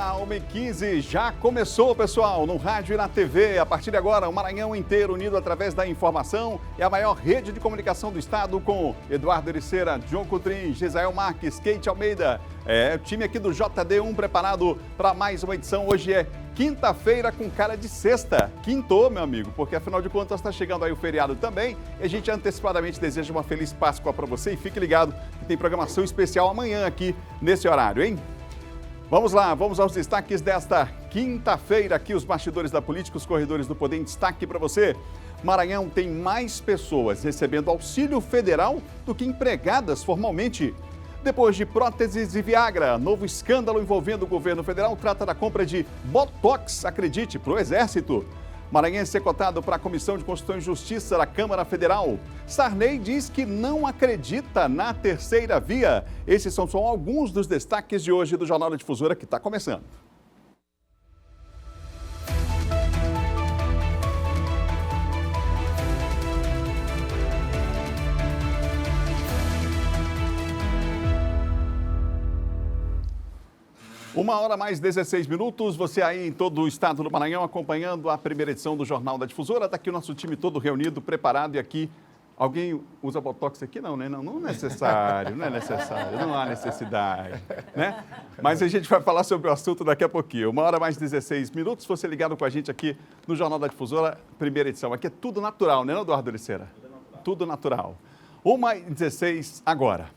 Olá, 1h15, já começou, pessoal, no rádio e na TV. A partir de agora, o Maranhão inteiro unido através da informação e a maior rede de comunicação do estado com Eduardo Ericeira, John Coutrin, Gisael Marques, Kate Almeida. O time aqui do JD1 preparado para mais uma edição. Hoje é quinta-feira com cara de sexta. Quintou, meu amigo, porque afinal de contas está chegando aí o feriado também. E a gente antecipadamente deseja uma feliz Páscoa para você e fique ligado que tem programação especial amanhã aqui nesse horário, hein? Vamos lá, vamos aos destaques desta quinta-feira aqui, os bastidores da política, os corredores do poder em destaque para você. Maranhão tem mais pessoas recebendo auxílio federal do que empregadas formalmente. Depois de próteses e Viagra, novo escândalo envolvendo o governo federal trata da compra de Botox, acredite, para o Exército. Maranhense é cotado para a Comissão de Constituição e Justiça da Câmara Federal. Sarney diz que não acredita na terceira via. Esses são só alguns dos destaques de hoje do Jornal da Difusora, que está começando. Uma hora mais 16 minutos, você aí em todo o estado do Maranhão acompanhando a primeira edição do Jornal da Difusora. Está aqui o nosso time todo reunido, preparado e aqui... Alguém usa Botox aqui? Não, né? Não é necessário, não é necessário, não há necessidade, né? Mas a gente vai falar sobre o assunto daqui a pouquinho. Uma hora mais 16 minutos, você ligado com a gente aqui no Jornal da Difusora, primeira edição. Aqui é tudo natural, né, Eduardo Ericeira? Tudo natural. 1h16 agora.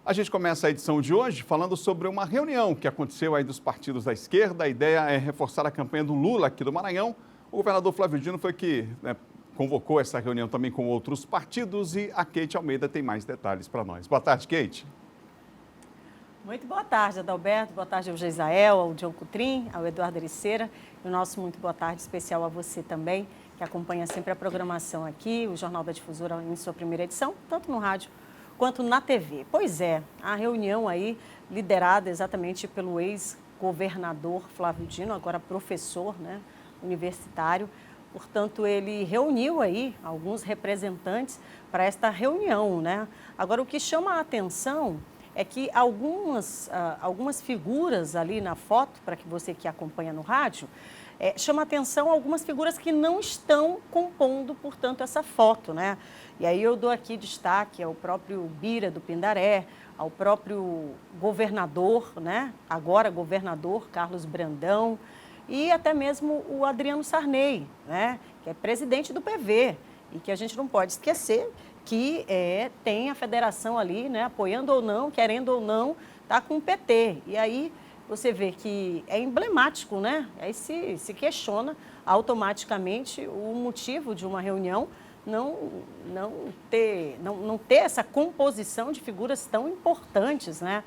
A gente começa a edição de hoje falando sobre uma reunião que aconteceu aí dos partidos da esquerda. A ideia é reforçar a campanha do Lula aqui do Maranhão. O governador Flávio Dino foi que convocou essa reunião também com outros partidos e a Kate Almeida tem mais detalhes para nós. Boa tarde, Kate. Muito boa tarde, Adalberto. Boa tarde ao Gisael, ao John Coutrin, ao Eduardo Ericeira. E o nosso muito boa tarde especial a você também, que acompanha sempre a programação aqui, o Jornal da Difusora em sua primeira edição, tanto no rádio quanto na TV. Pois é, a reunião aí liderada exatamente pelo ex-governador Flávio Dino, agora professor, né, universitário. Portanto, ele reuniu aí alguns representantes para esta reunião, né? Agora, o que chama a atenção é que algumas figuras ali na foto, para que você que acompanha no rádio, chama a atenção algumas figuras que não estão compondo, portanto, essa foto, né? E aí eu dou aqui destaque ao próprio Bira do Pindaré, ao próprio governador, né? Agora governador Carlos Brandão, e até mesmo o Adriano Sarney, né? Que é presidente do PV, e que a gente não pode esquecer que tem a federação ali, né? Apoiando ou não, querendo ou não, está com o PT. E aí você vê que é emblemático, né? Aí se questiona automaticamente o motivo de uma reunião não ter essa composição de figuras tão importantes, né?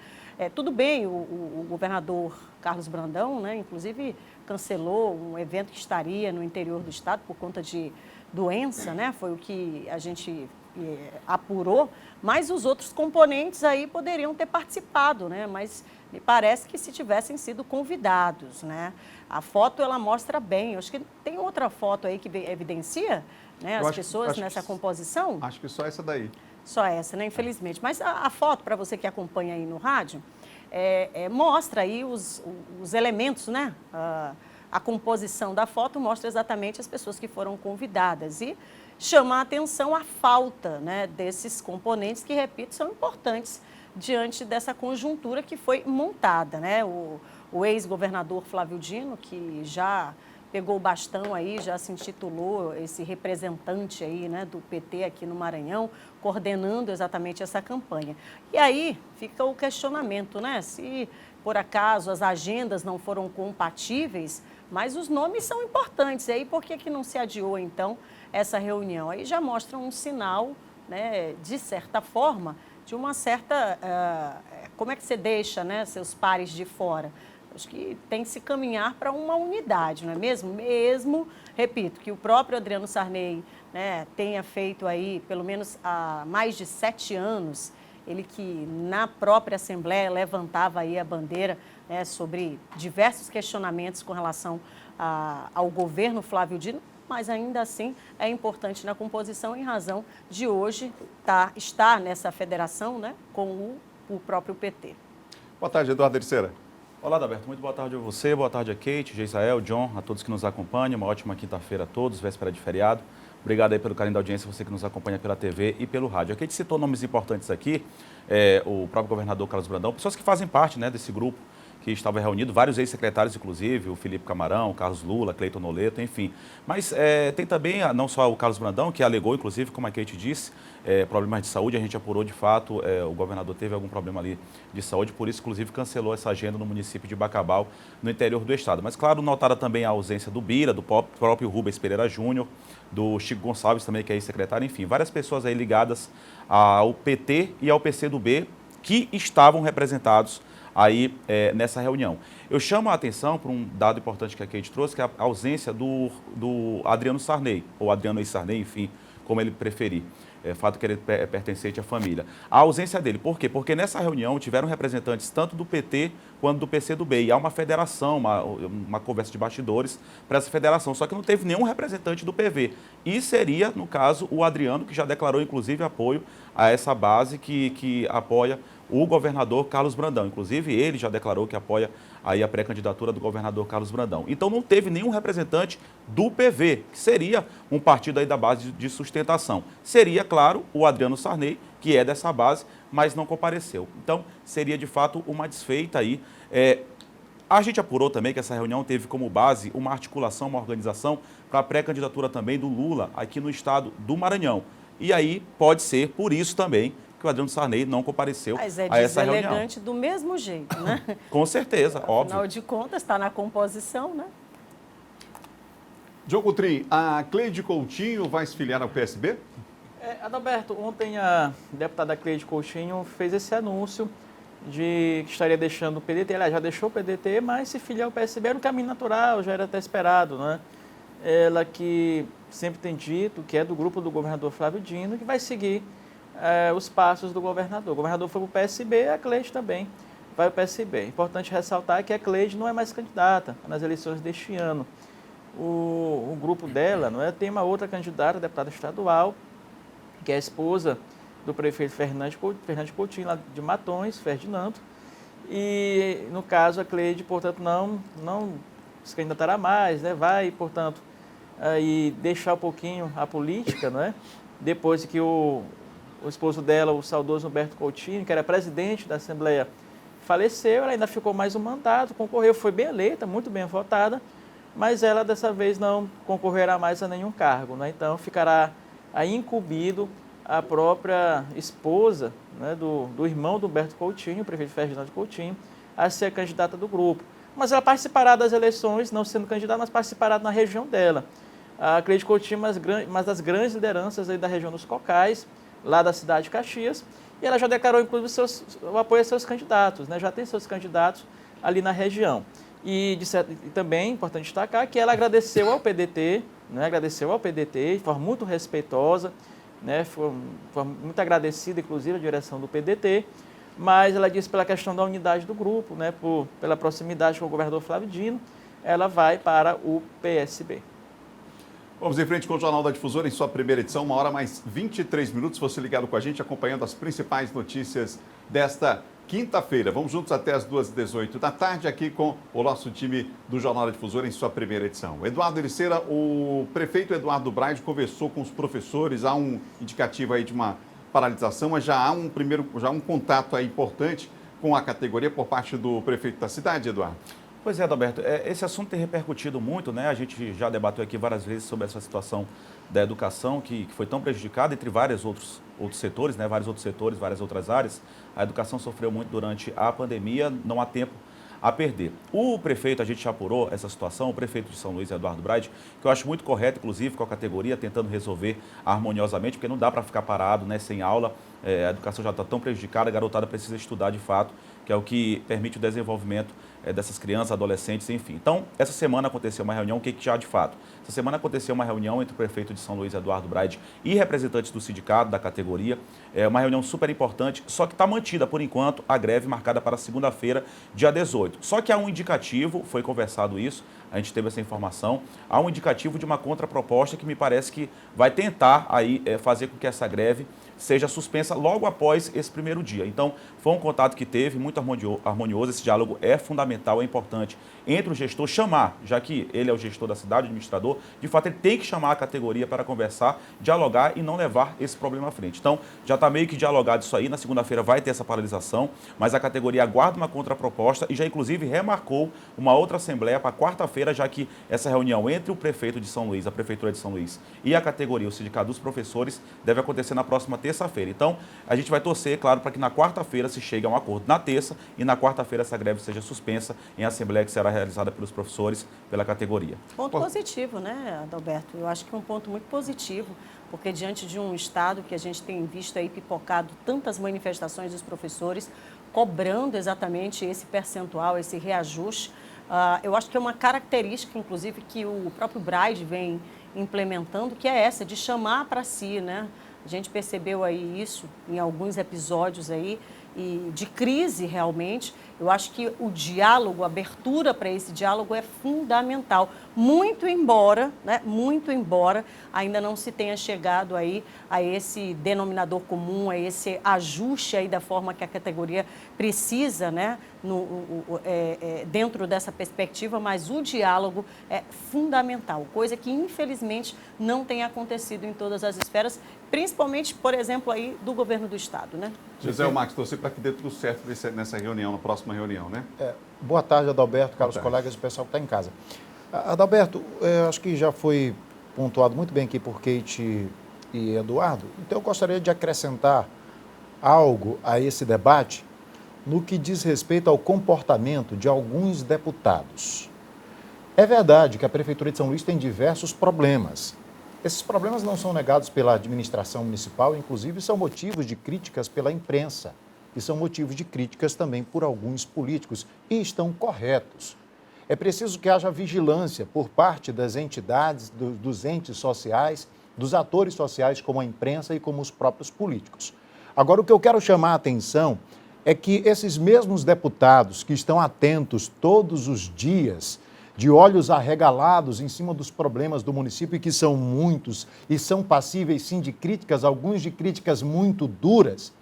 Tudo bem, o governador Carlos Brandão, né, inclusive cancelou um evento que estaria no interior do estado por conta de doença, né? Foi o que a gente apurou, mas os outros componentes aí poderiam ter participado, né? Mas me parece que se tivessem sido convidados, né? A foto ela mostra bem, eu acho que tem outra foto aí que evidencia, né, as pessoas nessa composição. Acho que só essa daí. Só essa, né? Infelizmente. Mas a foto, para você que acompanha aí no rádio, mostra aí os elementos, né? A composição da foto mostra exatamente as pessoas que foram convidadas e chama a atenção a falta, né, desses componentes que, repito, são importantes diante dessa conjuntura que foi montada, né? O ex-governador Flávio Dino, que já pegou o bastão aí, já se intitulou esse representante aí, né, do PT aqui no Maranhão, coordenando exatamente essa campanha. E aí fica o questionamento, né, se por acaso as agendas não foram compatíveis, mas os nomes são importantes. E aí por que não se adiou então essa reunião? Aí já mostra um sinal, né, de certa forma, de uma certa... como é que você deixa, né, seus pares de fora? Acho que tem que se caminhar para uma unidade, não é mesmo? Mesmo, repito, que o próprio Adriano Sarney, né, tenha feito aí, pelo menos há mais de 7 anos, ele que na própria Assembleia levantava aí a bandeira, né, sobre diversos questionamentos com relação ao governo Flávio Dino, mas ainda assim é importante na composição em razão de hoje estar nessa federação, né, com o próprio PT. Boa tarde, Eduardo Ericeira. Olá, Adalberto. Muito boa tarde a você, boa tarde a Kate, Geisael, John, a todos que nos acompanham. Uma ótima quinta-feira a todos, véspera de feriado. Obrigado aí pelo carinho da audiência, você que nos acompanha pela TV e pelo rádio. A Kate citou nomes importantes aqui, o próprio governador Carlos Brandão, pessoas que fazem parte, né, desse grupo que estava reunido, vários ex-secretários, inclusive, o Felipe Camarão, o Carlos Lula, Cleiton Noleto, enfim. Mas tem também, não só o Carlos Brandão, que alegou, inclusive, como a Kate disse, problemas de saúde. A gente apurou, de fato, o governador teve algum problema ali de saúde, por isso, inclusive, cancelou essa agenda no município de Bacabal, no interior do estado. Mas, claro, notada também a ausência do Bira, do próprio Rubens Pereira Júnior, do Chico Gonçalves também, que é ex-secretário, enfim, várias pessoas aí ligadas ao PT e ao PCdoB que estavam representados aí nessa reunião. Eu chamo a atenção para um dado importante que a Kate trouxe, que é a ausência do Adriano Sarney, ou Adriano Sarney, enfim, como ele preferir. Fato que ele é pertencente à família. A ausência dele, por quê? Porque nessa reunião tiveram representantes tanto do PT quanto do PCdoB, e há uma federação, uma conversa de bastidores para essa federação, só que não teve nenhum representante do PV. E seria, no caso, o Adriano, que já declarou, inclusive, apoio a essa base que apoia o governador Carlos Brandão. Inclusive, ele já declarou que apoia aí a pré-candidatura do governador Carlos Brandão. Então, não teve nenhum representante do PV, que seria um partido aí da base de sustentação. Seria, claro, o Adriano Sarney, que é dessa base, mas não compareceu. Então, seria, de fato, uma desfeita aí. A gente apurou também que essa reunião teve como base uma articulação, uma organização para a pré-candidatura também do Lula aqui no estado do Maranhão. E aí pode ser, por isso também, que o Adriano Sarney não compareceu a essa reunião. Mas é deselegante do mesmo jeito, né? Com certeza, óbvio. Afinal de contas, está na composição, né? John Coutrin, a Cleide Coutinho vai se filiar ao PSB? Adalberto, ontem a deputada Cleide Coutinho fez esse anúncio de que estaria deixando o PDT. Ela já deixou o PDT, mas se filiar ao PSB era um caminho natural, já era até esperado, né? Ela que sempre tem dito que é do grupo do governador Flávio Dino, que vai seguir os passos do governador. O governador foi para o PSB, a Cleide também vai para o PSB. É importante ressaltar que a Cleide não é mais candidata nas eleições deste ano. O grupo dela tem uma outra candidata, deputada estadual, que é a esposa do prefeito Fernando Coutinho, lá de Matões, Ferdinando. E, no caso, a Cleide, portanto, não se candidatará mais, né? Vai, portanto, aí deixar um pouquinho a política, não é? Depois de que o esposo dela, o saudoso Humberto Coutinho, que era presidente da Assembleia, faleceu. Ela ainda ficou mais um mandato, concorreu, foi bem eleita, muito bem votada, mas ela dessa vez não concorrerá mais a nenhum cargo, né? Então ficará aí incumbido a própria esposa, né, do irmão do Humberto Coutinho, o prefeito Ferdinando Coutinho, a ser a candidata do grupo. Mas ela participará das eleições, não sendo candidata, mas participará na região dela. A Cleide Coutinho é uma das grandes lideranças aí da região dos Cocais, lá da cidade de Caxias, e ela já declarou, inclusive, o apoio a seus candidatos, né? Já tem seus candidatos ali na região. E também, importante destacar, que ela agradeceu ao PDT, né? Agradeceu ao PDT de forma muito respeitosa, né? Foi muito agradecida, inclusive, a direção do PDT, mas ela disse pela questão da unidade do grupo, né? Pela proximidade com o governador Flávio Dino, ela vai para o PSB. Vamos em frente com o Jornal da Difusora em sua primeira edição, 1h mais 23 minutos. Você ligado com a gente, acompanhando as principais notícias desta quinta-feira. Vamos juntos até as 2h18 da tarde aqui com o nosso time do Jornal da Difusora em sua primeira edição. Eduardo Ericeira, o prefeito Eduardo Braide conversou com os professores, há um indicativo aí de uma paralisação, mas já há um contato aí importante com a categoria por parte do prefeito da cidade, Eduardo. Pois é, Adalberto, esse assunto tem repercutido muito, né? A gente já debateu aqui várias vezes sobre essa situação da educação que foi tão prejudicada, entre vários outros setores, né? Vários outros setores, várias outras áreas. A educação sofreu muito durante a pandemia, não há tempo a perder. O prefeito, a gente já apurou essa situação, o prefeito de São Luís, Eduardo Braide, que eu acho muito correto, inclusive, com a categoria, tentando resolver harmoniosamente, porque não dá para ficar parado, né, sem aula. A educação já está tão prejudicada, a garotada precisa estudar de fato, que é o que permite o desenvolvimento dessas crianças, adolescentes, enfim. Então, essa semana aconteceu uma reunião, o que já de fato? Essa semana aconteceu uma reunião entre o prefeito de São Luís, Eduardo Braide, e representantes do sindicato, da categoria. É uma reunião super importante, só que está mantida, por enquanto, a greve marcada para segunda-feira, dia 18. Só que há um indicativo, foi conversado isso, a gente teve essa informação, há um indicativo de uma contraproposta que me parece que vai tentar aí fazer com que essa greve seja suspensa logo após esse primeiro dia. Então, foi um contato que teve, muito harmonioso, esse diálogo é fundamental, é importante entre o gestor chamar, já que ele é o gestor da cidade, o administrador, de fato ele tem que chamar a categoria para conversar, dialogar e não levar esse problema à frente. Então, já está meio que dialogado isso aí, na segunda-feira vai ter essa paralisação, mas a categoria aguarda uma contraproposta e já inclusive remarcou uma outra assembleia para quarta-feira, já que essa reunião entre o prefeito de São Luís, a prefeitura de São Luís e a categoria, o sindicato dos professores, deve acontecer na próxima terça-feira. Então, a gente vai torcer, claro, para que na quarta-feira se chegue a um acordo na terça e na quarta-feira essa greve seja suspensa em assembleia que será realizada pelos professores, pela categoria. Ponto positivo, né, Adalberto? Eu acho que é um ponto muito positivo, porque diante de um estado que a gente tem visto aí pipocado tantas manifestações dos professores, cobrando exatamente esse percentual, esse reajuste, eu acho que é uma característica, inclusive, que o próprio Braide vem implementando, que é essa, de chamar para si, né? A gente percebeu aí isso em alguns episódios aí, e de crise realmente. Eu acho que o diálogo, a abertura para esse diálogo é fundamental. Muito embora ainda não se tenha chegado aí a esse denominador comum, a esse ajuste aí da forma que a categoria precisa, né, dentro dessa perspectiva, mas o diálogo é fundamental, coisa que infelizmente não tem acontecido em todas as esferas, principalmente, por exemplo, aí do governo do estado, né? José Max, torcer para que dê tudo certo nessa reunião, na próxima reunião, né? Boa tarde, Adalberto, caros colegas e pessoal que está em casa. Adalberto, acho que já foi pontuado muito bem aqui por Kate e Eduardo, então eu gostaria de acrescentar algo a esse debate no que diz respeito ao comportamento de alguns deputados. É verdade que a Prefeitura de São Luís tem diversos problemas. Esses problemas não são negados pela administração municipal, inclusive são motivos de críticas pela imprensa e são motivos de críticas também por alguns políticos e estão corretos. É preciso que haja vigilância por parte das entidades, dos entes sociais, dos atores sociais como a imprensa e como os próprios políticos. Agora, o que eu quero chamar a atenção é que esses mesmos deputados que estão atentos todos os dias, de olhos arregalados em cima dos problemas do município, que são muitos e são passíveis, sim, de críticas, alguns de críticas muito duras,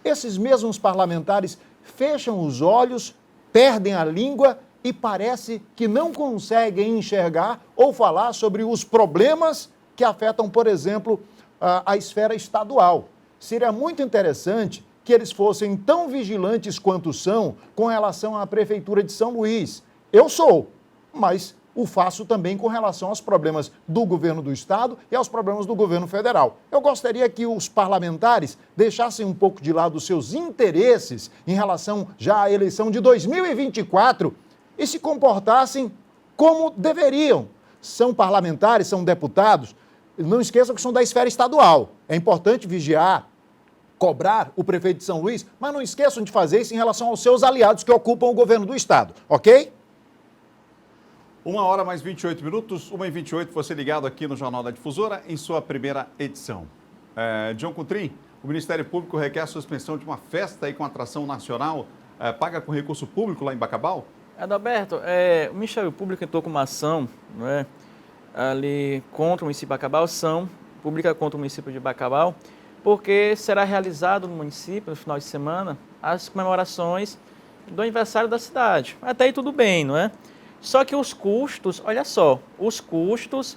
esses mesmos parlamentares fecham os olhos, perdem a língua e parece que não conseguem enxergar ou falar sobre os problemas que afetam, por exemplo, a esfera estadual. Seria muito interessante que eles fossem tão vigilantes quanto são com relação à Prefeitura de São Luís. Eu sou, mas o faço também com relação aos problemas do governo do estado e aos problemas do governo federal. Eu gostaria que os parlamentares deixassem um pouco de lado os seus interesses em relação já à eleição de 2024 e se comportassem como deveriam. São parlamentares, são deputados, não esqueçam que são da esfera estadual. É importante vigiar, cobrar o prefeito de São Luís, mas não esqueçam de fazer isso em relação aos seus aliados que ocupam o governo do estado, ok? 1h mais 28 minutos, 1h28, você ligado aqui no Jornal da Difusora, em sua primeira edição. John Coutrin, o Ministério Público requer a suspensão de uma festa aí com atração nacional, paga com recurso público lá em Bacabal? Adalberto, o Ministério Público entrou com uma ação, não é, ali contra o município de Bacabal, pública contra o município de Bacabal, porque será realizado no município, no final de semana, as comemorações do aniversário da cidade. Até aí tudo bem, não é? Só que os custos, olha só, os custos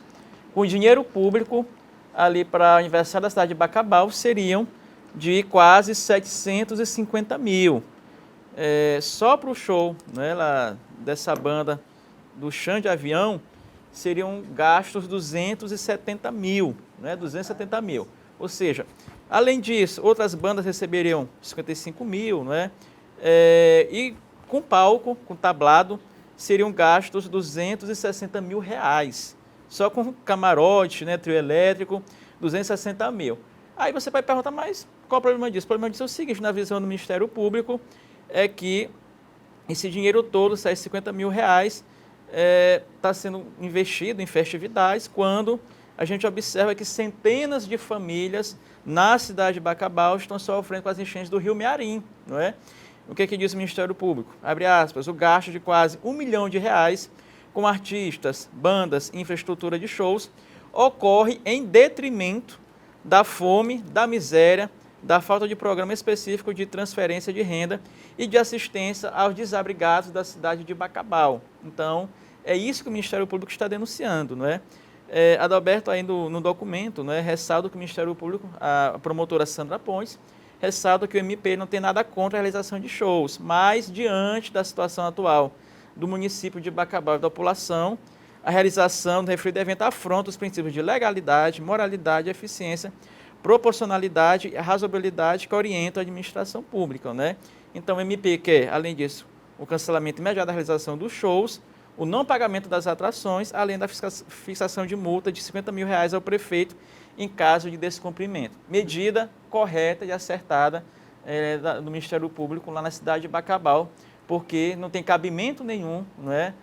com dinheiro público ali para o aniversário da cidade de Bacabal seriam de quase 750 mil. Só para o show, né, lá, dessa banda do Xande Avião, seriam gastos 270 mil, né, 270 mil. Ou seja, além disso, outras bandas receberiam 55 mil, né, e com palco, com tablado, seriam gastos 260 mil reais. Só com camarote, né, trio elétrico, 260 mil. Aí você vai perguntar, mas qual o problema disso? O problema disso é o seguinte, na visão do Ministério Público, é que esse dinheiro todo, 750 mil reais, está sendo investido em festividades, quando a gente observa que centenas de famílias na cidade de Bacabal estão sofrendo com as enchentes do rio Mearim, não é? O que diz o Ministério Público? Abre aspas, o gasto de quase R$1 milhão com artistas, bandas, infraestrutura de shows, ocorre em detrimento da fome, da miséria, da falta de programa específico de transferência de renda e de assistência aos desabrigados da cidade de Bacabal. Então, é isso que o Ministério Público está denunciando, não é? Adalberto, aí no documento, não é, ressalta que o Ministério Público, a promotora Sandra Pontes, ressalta que o MP não tem nada contra a realização de shows, mas, diante da situação atual do município de Bacabal e da população, a realização do referido evento afronta os princípios de legalidade, moralidade, eficiência, proporcionalidade e razoabilidade que orientam a administração pública, né? Então, o MP quer, além disso, o cancelamento imediato da realização dos shows, o não pagamento das atrações, além da fixação de multa de R$50 mil ao prefeito em caso de descumprimento. Medida correta e acertada do Ministério Público lá na cidade de Bacabal, porque não tem cabimento nenhum, não é?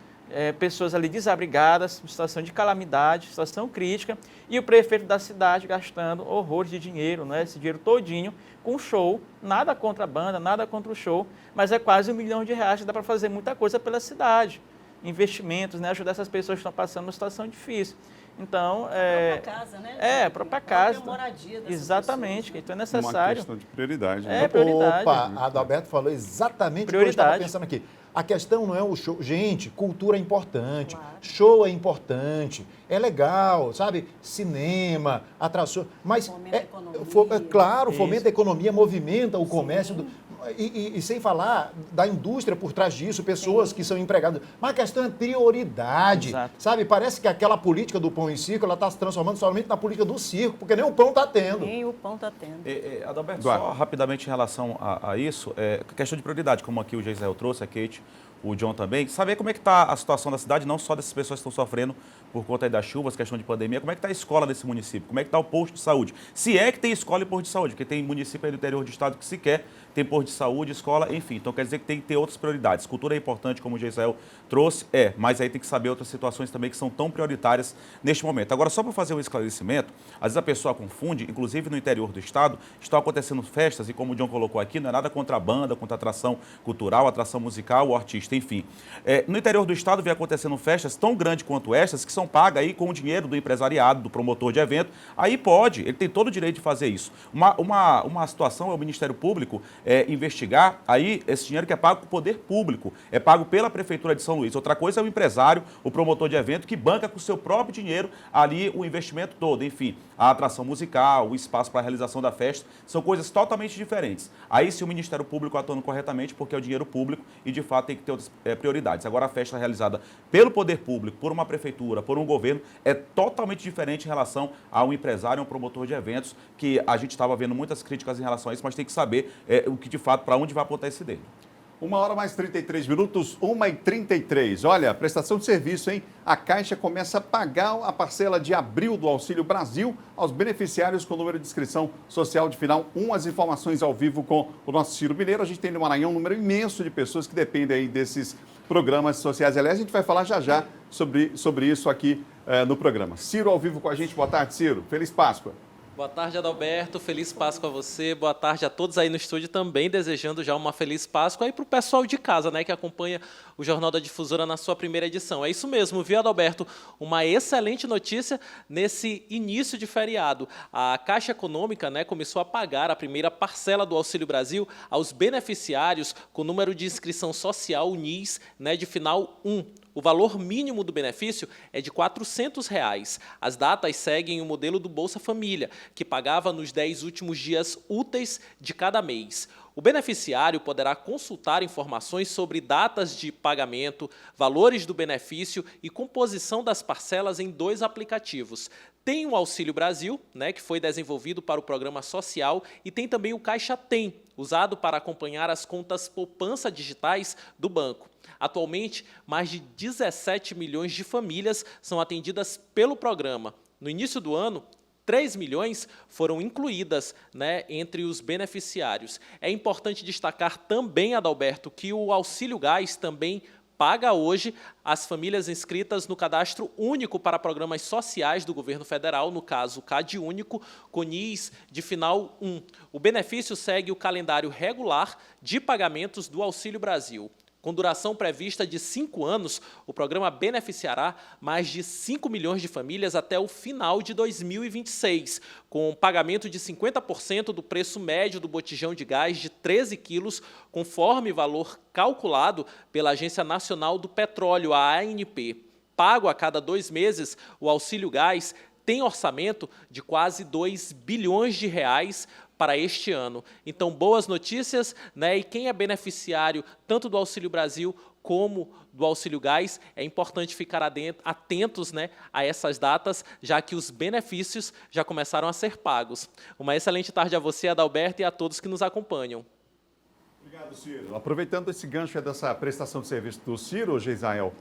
Pessoas ali desabrigadas, situação de calamidade, situação crítica, e o prefeito da cidade gastando horrores de dinheiro, né? Esse dinheiro todinho com show, nada contra a banda, nada contra o show, mas é quase R$1 milhão, que dá para fazer muita coisa pela cidade, investimentos, né? Ajudar essas pessoas que estão passando uma situação difícil. Então, a própria casa, né? A própria casa. A própria moradia dessas exatamente, pessoas, né? Então é necessário. Uma questão de prioridade. Né? Prioridade. Opa, a Adalberto falou exatamente o que eu estava pensando aqui. A questão não é o show. Gente, cultura é importante, Claro. Show é importante, é legal, sabe? Cinema, atração. Mas, Fomenta a economia. Claro, Isso. fomenta a economia, movimenta o comércio. E sem falar da indústria por trás disso, pessoas que são empregadas. Mas a questão é prioridade, Exato. sabe? Parece que aquela política do pão e circo, ela está se transformando somente na política do circo, porque nem o pão está tendo. Nem o pão está tendo. Adalberto, Eduardo. só rapidamente em relação a isso, questão de prioridade, como aqui o Geisel trouxe, a Kate, o John também, saber como é que está a situação da cidade, não só dessas pessoas que estão sofrendo por conta aí das chuvas, questão de pandemia, como é que está a escola desse município, como é que está o posto de saúde, se é que tem escola e posto de saúde, porque tem município aí do interior do estado que sequer tem posto de saúde, escola, enfim, então quer dizer que tem que ter outras prioridades. Cultura é importante, como o Geisel trouxe, mas aí tem que saber outras situações também que são tão prioritárias neste momento. Agora, só para fazer um esclarecimento, às vezes a pessoa confunde, inclusive no interior do estado, estão acontecendo festas, e como o John colocou aqui, não é nada contra a banda, contra a atração cultural, atração musical, o artista, enfim. No interior do estado vem acontecendo festas tão grandes quanto estas, que são pagas aí com o dinheiro do empresariado, do promotor de evento, aí pode, ele tem todo o direito de fazer isso. Uma situação é o Ministério Público investigar aí esse dinheiro que é pago pelo poder público, é pago pela Prefeitura de São Luís. Outra coisa é o empresário, o promotor de evento, que banca com o seu próprio dinheiro ali o investimento todo, enfim, a atração musical, o espaço para a realização da festa, são coisas totalmente diferentes. Aí se o Ministério Público atuando corretamente, porque é o dinheiro público e de fato tem que ter outras prioridades. Agora a festa realizada pelo poder público, por uma prefeitura, por um governo, é totalmente diferente em relação a um empresário, a um promotor de eventos, que a gente estava vendo muitas críticas em relação a isso, mas tem que saber o que de fato, para onde vai apontar esse dedo. 1h mais 33 minutos, 1h33. Olha, prestação de serviço, hein? A Caixa começa a pagar a parcela de abril do Auxílio Brasil aos beneficiários com número de inscrição social de final 1. As informações ao vivo com o nosso Ciro Mineiro. A gente tem no Maranhão um número imenso de pessoas que dependem aí desses programas sociais. Aliás, a gente vai falar já sobre isso aqui no programa. Ciro ao vivo com a gente. Boa tarde, Ciro. Feliz Páscoa. Boa tarde, Adalberto. Feliz Páscoa a você. Boa tarde a todos aí no estúdio também, desejando já uma feliz Páscoa. E para o pessoal de casa, né, que acompanha o Jornal da Difusora na sua primeira edição. É isso mesmo, viu, Adalberto? Uma excelente notícia nesse início de feriado. A Caixa Econômica, né, começou a pagar a primeira parcela do Auxílio Brasil aos beneficiários com número de inscrição social, o NIS, né, de final 1. O valor mínimo do benefício é de R$ 400. As datas seguem o modelo do Bolsa Família, que pagava nos 10 últimos dias úteis de cada mês. O beneficiário poderá consultar informações sobre datas de pagamento, valores do benefício e composição das parcelas em 2 aplicativos. Tem o Auxílio Brasil, né, que foi desenvolvido para o programa social, e tem também o Caixa Tem, usado para acompanhar as contas poupança digitais do banco. Atualmente, mais de 17 milhões de famílias são atendidas pelo programa. No início do ano, 3 milhões foram incluídas, né, entre os beneficiários. É importante destacar também, Adalberto, que o Auxílio Gás também paga hoje as famílias inscritas no Cadastro Único para Programas Sociais do Governo Federal, no caso, CadÚnico, com NIS de final 1. O benefício segue o calendário regular de pagamentos do Auxílio Brasil. Com duração prevista de 5 anos, o programa beneficiará mais de 5 milhões de famílias até o final de 2026, com pagamento de 50% do preço médio do botijão de gás de 13 quilos, conforme valor calculado pela Agência Nacional do Petróleo, a ANP. Pago a cada 2 meses, o auxílio gás tem orçamento de quase 2 bilhões de reais para este ano. Então, boas notícias, né? E quem é beneficiário tanto do Auxílio Brasil como do Auxílio Gás, é importante ficar atentos, né, a essas datas, já que os benefícios já começaram a ser pagos. Uma excelente tarde a você, Adalberto, e a todos que nos acompanham. Obrigado, Ciro. Aproveitando esse gancho dessa prestação de serviço do Ciro, Geisael,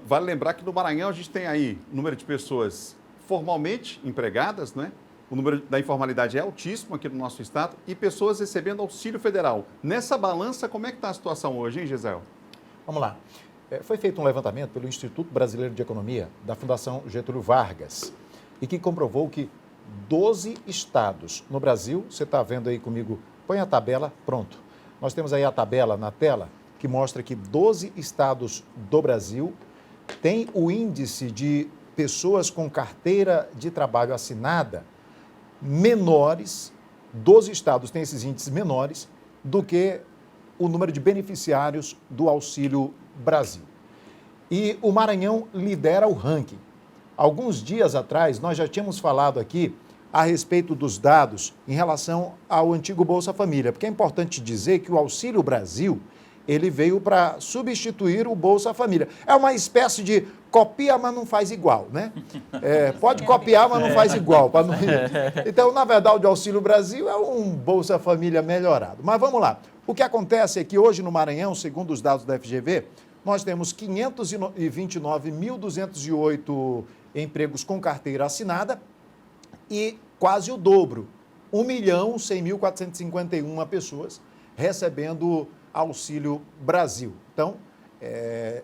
vale lembrar que no Maranhão a gente tem aí número de pessoas formalmente empregadas, né? O número da informalidade é altíssimo aqui no nosso estado e pessoas recebendo auxílio federal. Nessa balança, como é que está a situação hoje, hein, Geisael? Vamos lá. Foi feito um levantamento pelo Instituto Brasileiro de Economia da Fundação Getúlio Vargas e que comprovou que 12 estados no Brasil, você está vendo aí comigo, põe a tabela, pronto. Nós temos aí a tabela na tela que mostra que 12 estados do Brasil têm o índice de pessoas com carteira de trabalho assinada menores, 12 estados têm esses índices menores do que o número de beneficiários do Auxílio Brasil. E o Maranhão lidera o ranking. Alguns dias atrás, nós já tínhamos falado aqui a respeito dos dados em relação ao antigo Bolsa Família, porque é importante dizer que o Auxílio Brasil, ele veio para substituir o Bolsa Família. É uma espécie de copia, mas não faz igual, né? Pode copiar, mas não faz igual. Não... Então, na verdade, o Auxílio Brasil é um Bolsa Família melhorado. Mas vamos lá. O que acontece é que hoje no Maranhão, segundo os dados da FGV, nós temos 529.208 empregos com carteira assinada e quase o dobro, 1.100.451 pessoas recebendo Auxílio Brasil. Então,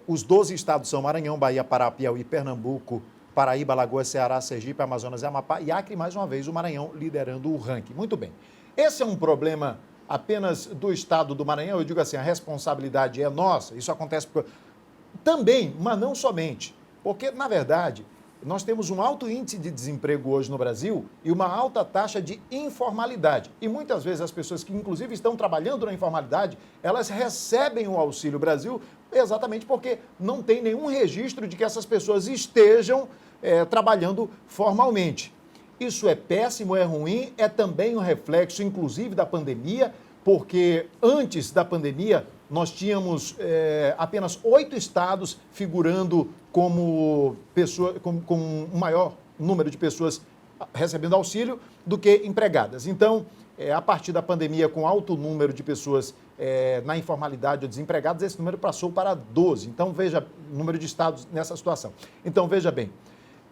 os 12 estados são Maranhão, Bahia, Pará, Piauí, Pernambuco, Paraíba, Alagoas, Ceará, Sergipe, Amazonas e Amapá e Acre, mais uma vez, o Maranhão liderando o ranking. Muito bem. Esse é um problema apenas do estado do Maranhão? Eu digo assim, a responsabilidade é nossa, isso acontece também, mas não somente, porque, na verdade, nós temos um alto índice de desemprego hoje no Brasil e uma alta taxa de informalidade. E muitas vezes as pessoas que, inclusive, estão trabalhando na informalidade, elas recebem o Auxílio Brasil exatamente porque não tem nenhum registro de que essas pessoas estejam trabalhando formalmente. Isso é péssimo, é ruim, é também um reflexo, inclusive, da pandemia, porque antes da pandemia nós tínhamos apenas 8 estados figurando como com um maior número de pessoas recebendo auxílio do que empregadas. Então, a partir da pandemia, com alto número de pessoas na informalidade ou desempregadas, esse número passou para 12. Então, veja o número de estados nessa situação. Então, veja bem,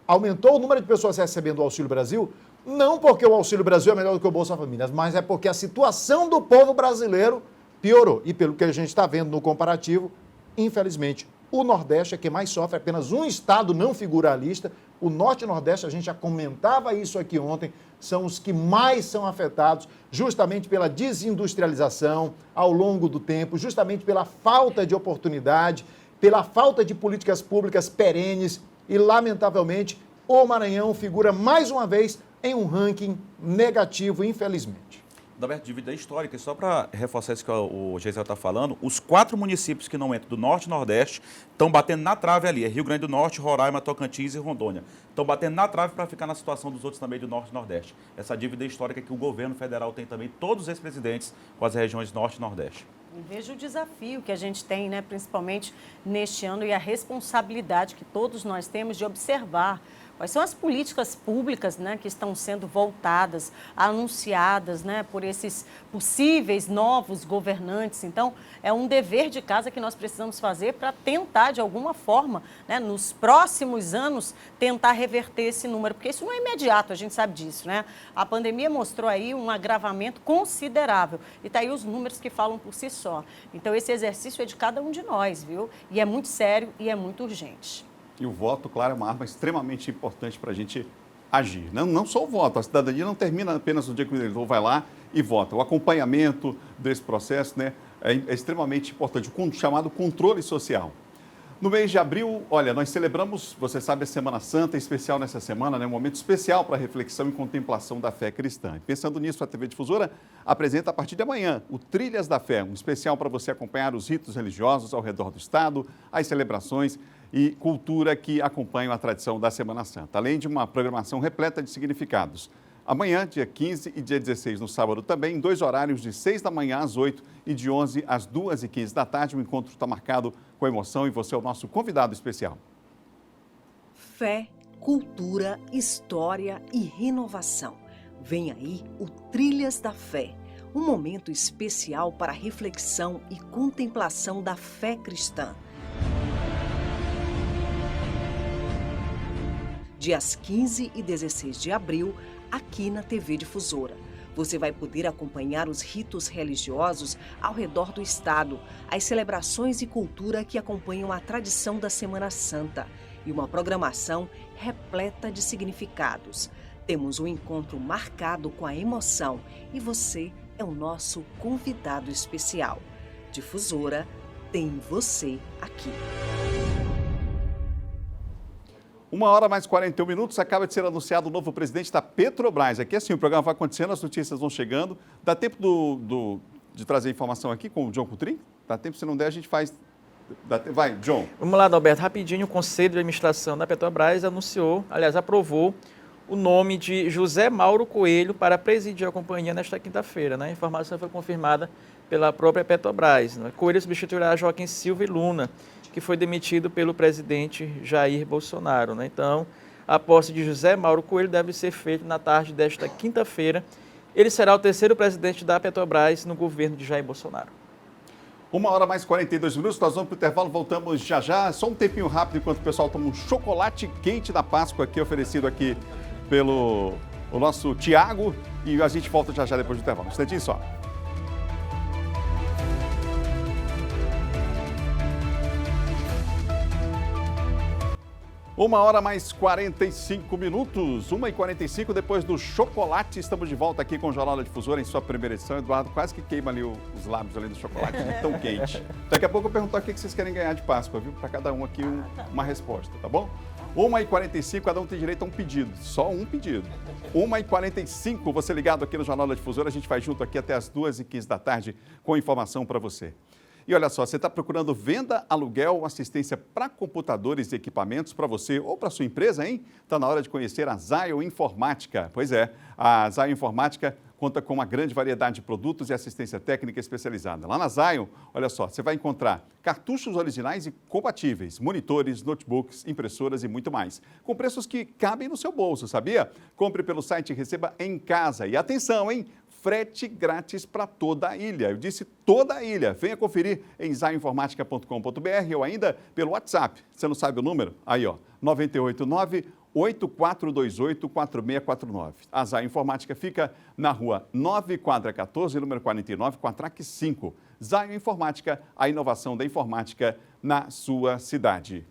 aumentou o número de pessoas recebendo o Auxílio Brasil, não porque o Auxílio Brasil é melhor do que o Bolsa Família, mas é porque a situação do povo brasileiro piorou. E pelo que a gente está vendo no comparativo, infelizmente, o Nordeste é quem mais sofre, apenas um estado não figura à lista. O Norte e Nordeste, a gente já comentava isso aqui ontem, são os que mais são afetados, justamente pela desindustrialização ao longo do tempo, justamente pela falta de oportunidade, pela falta de políticas públicas perenes e, lamentavelmente, o Maranhão figura mais uma vez em um ranking negativo, infelizmente. Adalberto, dívida histórica, e só para reforçar isso que o Geisael está falando, os 4 municípios que não entram do Norte e Nordeste estão batendo na trave ali, é Rio Grande do Norte, Roraima, Tocantins e Rondônia. Estão batendo na trave para ficar na situação dos outros também do Norte e Nordeste. Essa dívida histórica que o governo federal tem também, todos os ex-presidentes com as regiões Norte e Nordeste. E veja o desafio que a gente tem, né, principalmente neste ano, e a responsabilidade que todos nós temos de observar quais são as políticas públicas, né, que estão sendo voltadas, anunciadas, né, por esses possíveis novos governantes. Então, é um dever de casa que nós precisamos fazer para tentar, de alguma forma, né, nos próximos anos, tentar reverter esse número, porque isso não é imediato, a gente sabe disso, né? A pandemia mostrou aí um agravamento considerável e está aí os números que falam por si só. Então, esse exercício é de cada um de nós, viu? E é muito sério e é muito urgente. E o voto, claro, é uma arma extremamente importante para a gente agir. Não só o voto, a cidadania não termina apenas no dia que o eleitor vai lá e vota. O acompanhamento desse processo, né? é extremamente importante, o chamado controle social. No mês de abril, olha, nós celebramos, você sabe, a Semana Santa, especial nessa semana, né? Um momento especial para reflexão e contemplação da fé cristã. Pensando nisso, a TV Difusora apresenta a partir de amanhã o Trilhas da Fé, um especial para você acompanhar os ritos religiosos ao redor do estado, as celebrações e cultura que acompanham a tradição da Semana Santa, além de uma programação repleta de significados. Amanhã, dia 15 e dia 16, no sábado também, em 2 horários, de 6 da manhã às 8 e de 11 às 2h15 da tarde. O encontro está marcado com emoção e você é o nosso convidado especial. Fé, cultura, história e renovação. Vem aí o Trilhas da Fé, um momento especial para reflexão e contemplação da fé cristã. Dias 15 e 16 de abril, aqui na TV Difusora. Você vai poder acompanhar os ritos religiosos ao redor do estado, as celebrações e cultura que acompanham a tradição da Semana Santa e uma programação repleta de significados. Temos um encontro marcado com a emoção e você é o nosso convidado especial. Difusora tem você aqui. 1h mais 41, acaba de ser anunciado o novo presidente da Petrobras. Aqui assim, o programa vai acontecendo, as notícias vão chegando. Dá tempo de trazer informação aqui com o John Coutrin? Dá tempo, se não der, a gente faz... Vai, John. Vamos lá, Adalberto, rapidinho. O Conselho de Administração da Petrobras aprovou o nome de José Mauro Coelho para presidir a companhia nesta quinta-feira. Né? A informação foi confirmada pela própria Petrobras. Né? Coelho substituirá Joaquim Silva e Luna, que foi demitido pelo presidente Jair Bolsonaro. Né? Então, a posse de José Mauro Coelho deve ser feita na tarde desta quinta-feira. Ele será o 3º presidente da Petrobras no governo de Jair Bolsonaro. 1h mais 42, nós vamos para o intervalo, voltamos já já. Só um tempinho rápido enquanto o pessoal toma um chocolate quente da Páscoa aqui, oferecido aqui pelo nosso Tiago. E a gente volta já já depois do intervalo. Um instantinho só. 1h mais 45, 1h45 depois do chocolate, estamos de volta aqui com o Jornal da Difusora em sua primeira edição. Eduardo quase que queima ali os lábios ali do chocolate, tão quente. Daqui a pouco eu pergunto o que vocês querem ganhar de Páscoa, viu? Para cada um aqui uma resposta, tá bom? 1h45, cada um tem direito a um pedido, só um pedido. 1h45, você ligado aqui no Jornal da Difusora, a gente vai junto aqui até as 2h15 da tarde com informação para você. E olha só, você está procurando venda, aluguel ou assistência para computadores e equipamentos para você ou para sua empresa, hein? Está na hora de conhecer a Zion Informática. Pois é, a Zion Informática conta com uma grande variedade de produtos e assistência técnica especializada. Lá na Zion, olha só, você vai encontrar cartuchos originais e compatíveis, monitores, notebooks, impressoras e muito mais. Com preços que cabem no seu bolso, sabia? Compre pelo site e receba em casa. E atenção, hein? Frete grátis para toda a ilha. Eu disse toda a ilha. Venha conferir em zioinformatica.com.br ou ainda pelo WhatsApp. Você não sabe o número? Aí, ó, 989-8428-4649. A Zion Informática fica na rua 9, quadra 14, número 49, Quatraque 5. Zion Informática, a inovação da informática na sua cidade.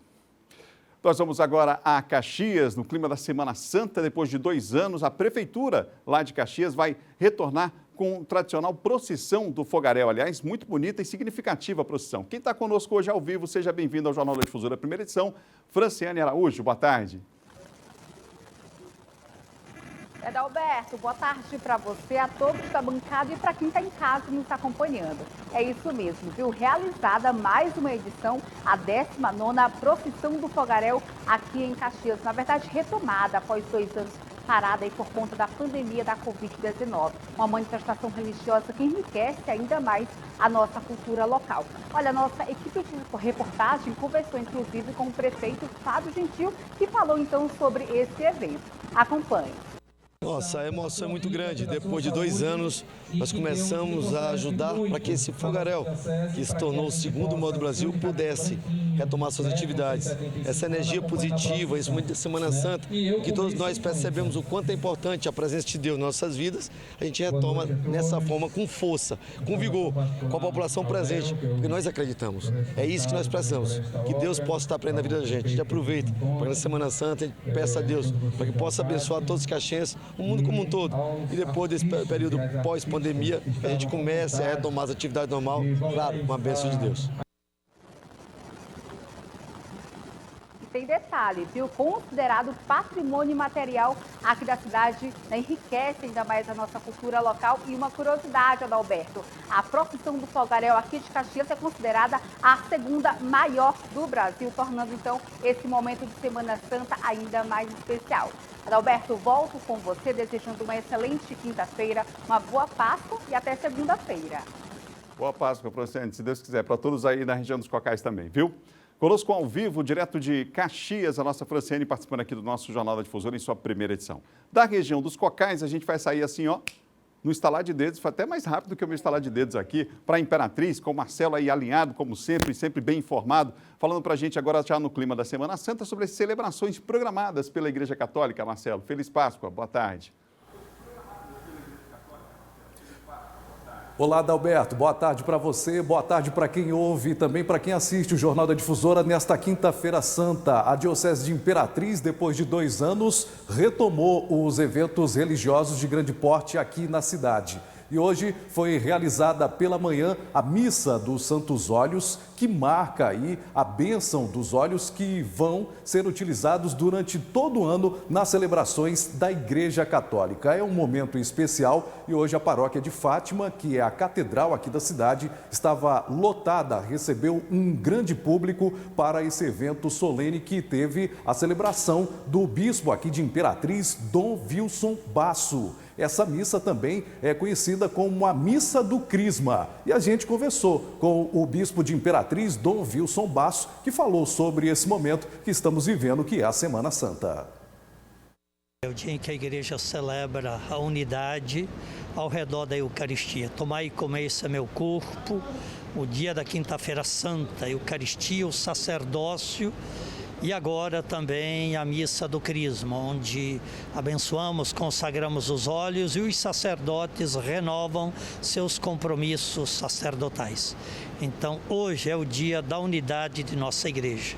Nós vamos agora a Caxias, no clima da Semana Santa. Depois de 2 anos, a Prefeitura lá de Caxias vai retornar com a tradicional procissão do Fogaréu. Aliás, muito bonita e significativa a procissão. Quem está conosco hoje ao vivo, seja bem-vindo ao Jornal da Difusora, primeira edição. Franciane Araújo, boa tarde. Adalberto, boa tarde para você, a todos da bancada e para quem está em casa nos acompanhando. É isso mesmo, viu? Realizada mais uma edição, a 19ª Procissão do Fogaréu aqui em Caxias. Na verdade, retomada após 2 anos parada aí por conta da pandemia da Covid-19. Uma manifestação religiosa que enriquece ainda mais a nossa cultura local. Olha, a nossa equipe de reportagem conversou inclusive com o prefeito Fábio Gentil, que falou então sobre esse evento. Acompanhe. Nossa, a emoção é muito grande. Depois de 2 anos, nós começamos a ajudar para que esse fogaréu, que se tornou o segundo maior do Brasil, pudesse retomar suas atividades. Essa energia positiva, esse momento de Semana Santa, que todos nós percebemos o quanto é importante a presença de Deus em nossas vidas, a gente retoma nessa forma com força, com vigor, com a população presente, porque nós acreditamos. É isso que nós precisamos, que Deus possa estar presente na vida da gente. A gente aproveita para a Semana Santa, a gente peça a Deus para que possa abençoar todos os caxienses, o mundo como um todo. E depois desse período pós-pandemia, a gente comece a retomar as atividades normal, claro, com a bênção de Deus. Tem detalhe, viu? Considerado patrimônio imaterial aqui da cidade, né? Enriquece ainda mais a nossa cultura local. E uma curiosidade, Adalberto, a profissão do fogaréu aqui de Caxias é considerada a segunda maior do Brasil, tornando então esse momento de Semana Santa ainda mais especial. Adalberto, volto com você desejando uma excelente quinta-feira, uma boa Páscoa e até segunda-feira. Boa Páscoa, professor, se Deus quiser, para todos aí na região dos Cocais também, viu? Conosco ao vivo, direto de Caxias, a nossa Franciane participando aqui do nosso Jornal da Difusora em sua primeira edição. Da região dos Cocais, a gente vai sair assim, ó, no estalar de dedos, foi até mais rápido que o meu estalar de dedos aqui, para a Imperatriz, com o Marcelo aí alinhado, como sempre, sempre bem informado, falando para a gente agora já no clima da Semana Santa sobre as celebrações programadas pela Igreja Católica. Marcelo, Feliz Páscoa, boa tarde. Olá, Adalberto. Boa tarde para você, boa tarde para quem ouve e também para quem assiste o Jornal da Difusora nesta quinta-feira santa. A Diocese de Imperatriz, depois de 2 anos, retomou os eventos religiosos de grande porte aqui na cidade. E hoje foi realizada pela manhã a Missa dos Santos Óleos, que marca aí a bênção dos óleos que vão ser utilizados durante todo o ano nas celebrações da Igreja Católica. É um momento especial e hoje a paróquia de Fátima, que é a catedral aqui da cidade, estava lotada, recebeu um grande público para esse evento solene que teve a celebração do bispo aqui de Imperatriz, Dom Wilson Basso. Essa missa também é conhecida como a Missa do Crisma. E a gente conversou com o bispo de Imperatriz, Dom Wilson Basso, que falou sobre esse momento que estamos vivendo, que é a Semana Santa. É o dia em que a igreja celebra a unidade ao redor da Eucaristia. Tomai e comei, esse é meu corpo. O dia da Quinta-feira Santa, a Eucaristia, o sacerdócio. E agora também a missa do Crisma, onde abençoamos, consagramos os óleos e os sacerdotes renovam seus compromissos sacerdotais. Então, hoje é o dia da unidade de nossa igreja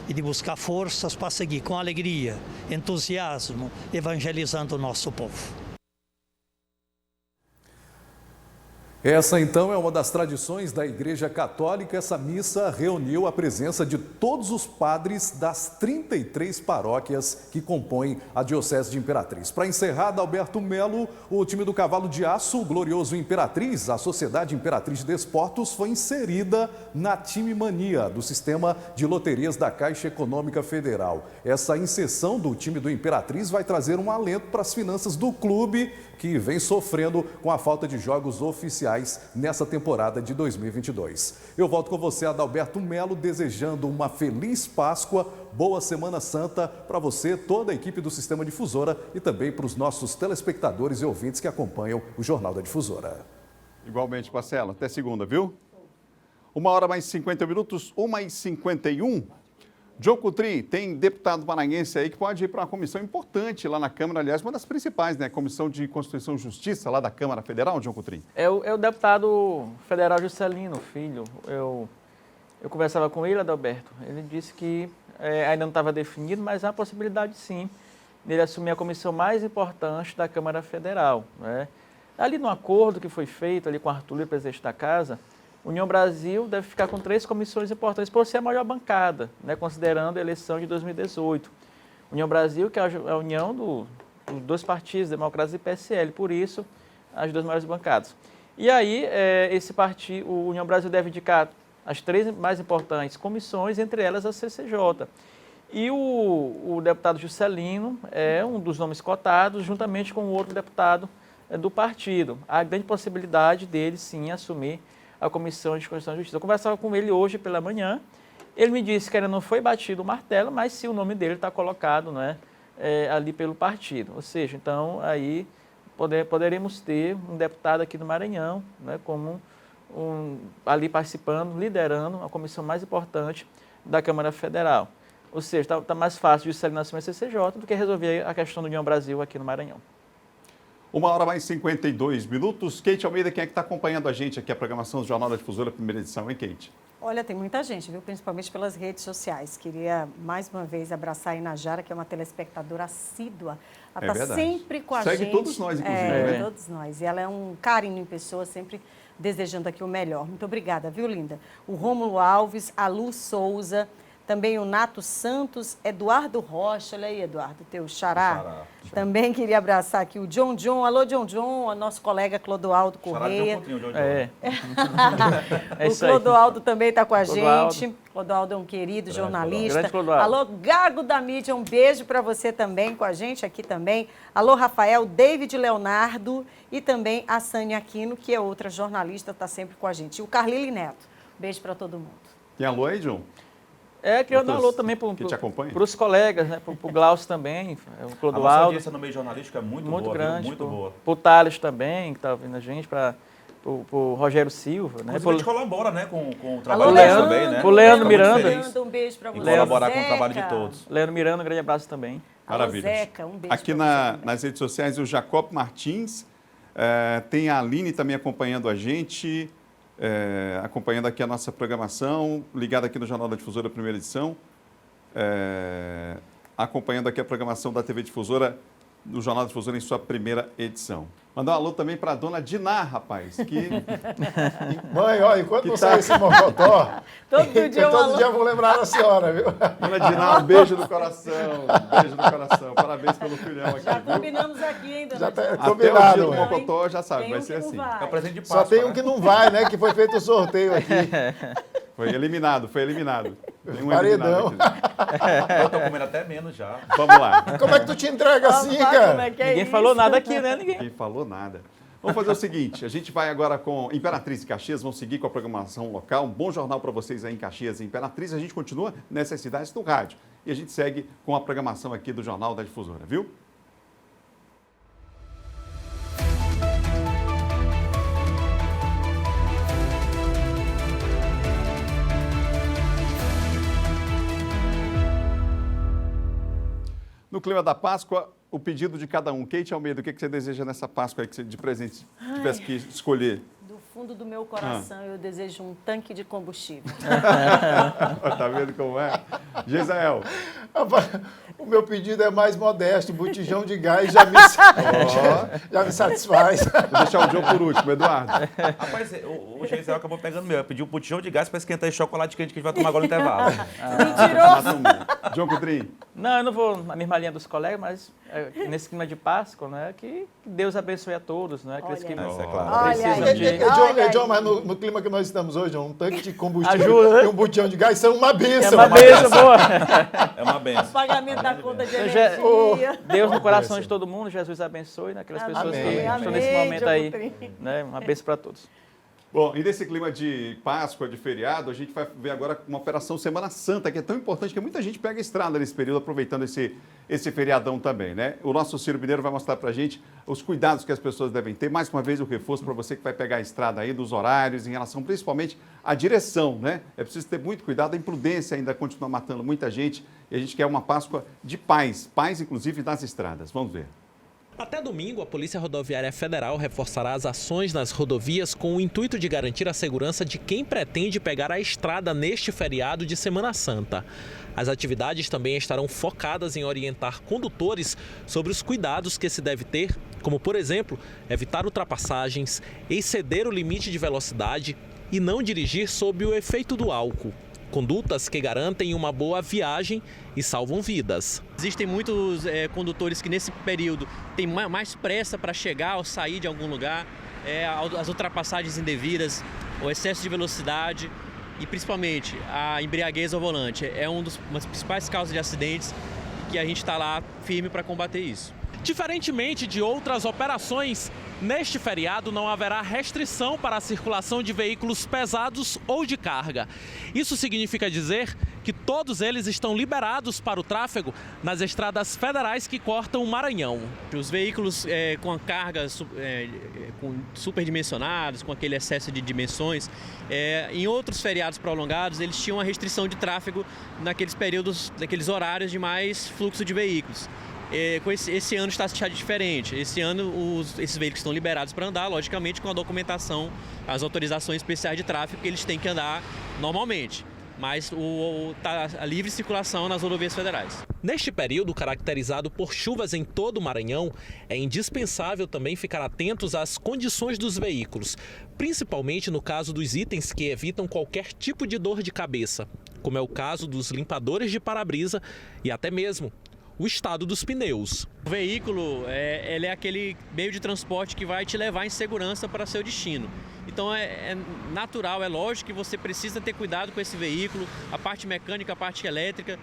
e de buscar forças para seguir com alegria, entusiasmo, evangelizando o nosso povo. Essa, então, é uma das tradições da Igreja Católica. Essa missa reuniu a presença de todos os padres das 33 paróquias que compõem a Diocese de Imperatriz. Para encerrar, Adalberto Melo, o time do Cavalo de Aço, o glorioso Imperatriz, a Sociedade Imperatriz de Desportos, foi inserida na Time Mania, do sistema de loterias da Caixa Econômica Federal. Essa inserção do time do Imperatriz vai trazer um alento para as finanças do clube, que vem sofrendo com a falta de jogos oficiais nessa temporada de 2022. Eu volto com você, Adalberto Melo, desejando uma feliz Páscoa, boa Semana Santa para você, toda a equipe do Sistema Difusora e também para os nossos telespectadores e ouvintes que acompanham o Jornal da Difusora. Igualmente, Marcelo. Até segunda, viu? 1h mais 50 minutos, 1h51. John Coutrin, tem deputado maranhense aí que pode ir para uma comissão importante lá na Câmara, aliás, uma das principais, né? Comissão de Constituição e Justiça lá da Câmara Federal, John Coutrin. É o deputado federal Juscelino Filho. Eu conversava com ele, Adalberto. Ele disse que ainda não estava definido, mas há a possibilidade sim dele assumir a comissão mais importante da Câmara Federal, né? Ali no acordo que foi feito ali com o Arthur Lira, presidente da Casa, União Brasil deve ficar com 3 comissões importantes por ser a maior bancada, né, considerando a eleição de 2018. União Brasil, que é a união dos 2 partidos, Democratas e PSL, por isso as 2 maiores bancadas. E aí, esse partido, o União Brasil deve indicar as 3 mais importantes comissões, entre elas a CCJ. E o deputado Juscelino é um dos nomes cotados, juntamente com o outro deputado do partido. Há grande possibilidade dele, sim, assumir a Comissão de Constituição e Justiça. Eu conversava com ele hoje pela manhã, ele me disse que ainda não foi batido o martelo, mas sim o nome dele está colocado, né, ali pelo partido. Ou seja, então aí poderemos ter um deputado aqui do Maranhão, né, como ali participando, liderando a comissão mais importante da Câmara Federal. Ou seja, está mais fácil de Juscelino assumir a CCJ do que resolver a questão do União Brasil aqui no Maranhão. 1h mais 52 minutos. Kate Almeida, quem é que está acompanhando a gente aqui, a programação do Jornal da Difusora, primeira edição, hein, Kate? Olha, tem muita gente, viu? Principalmente pelas redes sociais. Queria, mais uma vez, abraçar a Inajara, que é uma telespectadora assídua. Ela está sempre com a gente. Segue todos nós, inclusive, né? Todos nós. E ela é um carinho em pessoa, sempre desejando aqui o melhor. Muito obrigada, viu, linda? O Rômulo Alves, a Lu Souza, também o Nato Santos, Eduardo Rocha, olha aí, Eduardo, teu xará. Também queria abraçar aqui o John John, alô John John, o nosso colega Clodoaldo Correia. O Clodoaldo também está com a gente. Clodoaldo é um querido jornalista. Alô Gago da Mídia, um beijo para você também, com a gente aqui também. Alô Rafael, David Leonardo e também a Sânia Aquino, que é outra jornalista, está sempre com a gente. E o Carlile Neto, beijo para todo mundo. Tem alô aí, John? Queria dar um alô também para os colegas, né? Para o Glaucio também, o Clodoaldo. A nossa audiência no meio jornalístico é muito boa, grande, muito boa. Para o Thales também, que está ouvindo a gente, para o Rogério Silva. Né? A gente colabora, né, com o trabalho deles deles também, né? O Leandro Miranda. Um beijo para você. Colaborar com o trabalho de todos. Leandro Miranda, um grande abraço também. Maravilha. Zeca, um beijo aqui nas redes sociais, o Jacob Martins, tem a Aline também acompanhando a gente, acompanhando aqui a nossa programação, ligada aqui no Jornal da Difusora, primeira edição. Acompanhando aqui a programação da TV Difusora, do Jornal da Difusora em sua primeira edição. Mandar um alô também para a dona Diná, rapaz, que... Mãe, olha, enquanto não sair esse mocotó, todo dia eu vou lembrar da senhora, viu? Dona Diná, um beijo no coração, parabéns pelo filhão aqui, já combinamos aqui, hein, dona já tá Diná? combinado, até o dia do mocotó, já sabe, vai ser assim. É o presente de Páscoa. Só tem um que não vai, né, que foi feito o sorteio aqui. Foi eliminado. Tem um paredão. Eu estou comendo até menos já. Vamos lá. Como é que tu te entrega assim, cara? Ninguém falou nada aqui, né? Ninguém falou nada. Vamos fazer o seguinte, a gente vai agora com Imperatriz e Caxias, vamos seguir com a programação local. Um bom jornal para vocês aí em Caxias e Imperatriz. A gente continua nessas cidades do rádio. E a gente segue com a programação aqui do Jornal da Difusora, viu? No clima da Páscoa, o pedido de cada um. Kate Almeida, o que você deseja nessa Páscoa aí que você, de presente, se tivesse que escolher? Do fundo do meu coração, eu desejo um tanque de combustível. Tá vendo como é? Gisael. O meu pedido é mais modesto, botijão de gás já me satisfaz. Vou deixar o João por último, Eduardo. Rapaz, o Gisael acabou pegando o meu. Eu pedi um botijão de gás para esquentar esse chocolate quente que a gente vai tomar agora no intervalo. Mentiroso! João Coutrinho. Não, eu não vou na mesma linha dos colegas, mas nesse clima de Páscoa, né, que Deus abençoe a todos, né? Aqueles que precisam de... John, mas no clima que nós estamos hoje, um tanque de combustível e um botijão de gás são uma bênção. É uma bênção boa. É uma bênção. O pagamento da conta de energia. Deus no coração de todo mundo, Jesus abençoe, né? Aquelas pessoas que estão nesse momento aí. Né? Uma bênção para todos. Bom, e nesse clima de Páscoa, de feriado, a gente vai ver agora uma operação Semana Santa, que é tão importante que muita gente pega a estrada nesse período, aproveitando esse feriadão também, né? O nosso Ciro Mineiro vai mostrar pra gente os cuidados que as pessoas devem ter. Mais uma vez, o reforço para você que vai pegar a estrada aí, dos horários, em relação principalmente à direção, né? É preciso ter muito cuidado, a imprudência ainda continua matando muita gente e a gente quer uma Páscoa de paz inclusive nas estradas. Vamos ver. Até domingo, a Polícia Rodoviária Federal reforçará as ações nas rodovias com o intuito de garantir a segurança de quem pretende pegar a estrada neste feriado de Semana Santa. As atividades também estarão focadas em orientar condutores sobre os cuidados que se deve ter, como, por exemplo, evitar ultrapassagens, exceder o limite de velocidade e não dirigir sob o efeito do álcool. Condutas que garantem uma boa viagem e salvam vidas. Existem muitos condutores que nesse período têm mais pressa para chegar ou sair de algum lugar, as ultrapassagens indevidas, o excesso de velocidade e principalmente a embriaguez ao volante. É uma das principais causas de acidentes que a gente está lá firme para combater isso. Diferentemente de outras operações, neste feriado não haverá restrição para a circulação de veículos pesados ou de carga. Isso significa dizer que todos eles estão liberados para o tráfego nas estradas federais que cortam o Maranhão. Os veículos com a carga superdimensionados, com aquele excesso de dimensões, em outros feriados prolongados, eles tinham uma restrição de tráfego naqueles períodos, naqueles horários de mais fluxo de veículos. esse ano está diferente. Esse ano esses veículos estão liberados para andar, logicamente com a documentação, as autorizações especiais de tráfego que eles têm que andar normalmente. Mas tá a livre circulação nas rodovias federais. Neste período, caracterizado por chuvas em todo o Maranhão, é indispensável também ficar atentos às condições dos veículos, principalmente no caso dos itens que evitam qualquer tipo de dor de cabeça, como é o caso dos limpadores de para-brisa e até mesmo o estado dos pneus. O veículo ele é aquele meio de transporte que vai te levar em segurança para seu destino. Então é natural, é lógico que você precisa ter cuidado com esse veículo, a parte mecânica, a parte elétrica.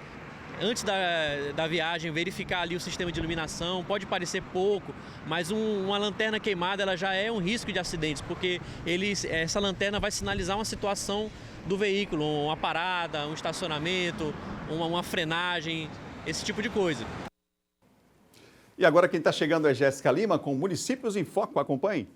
Antes da viagem, verificar ali o sistema de iluminação, pode parecer pouco, mas uma lanterna queimada ela já é um risco de acidentes, porque essa lanterna vai sinalizar uma situação do veículo, uma parada, um estacionamento, uma frenagem, esse tipo de coisa. E agora quem está chegando é Jéssica Lima com Municípios em Foco. Acompanhe.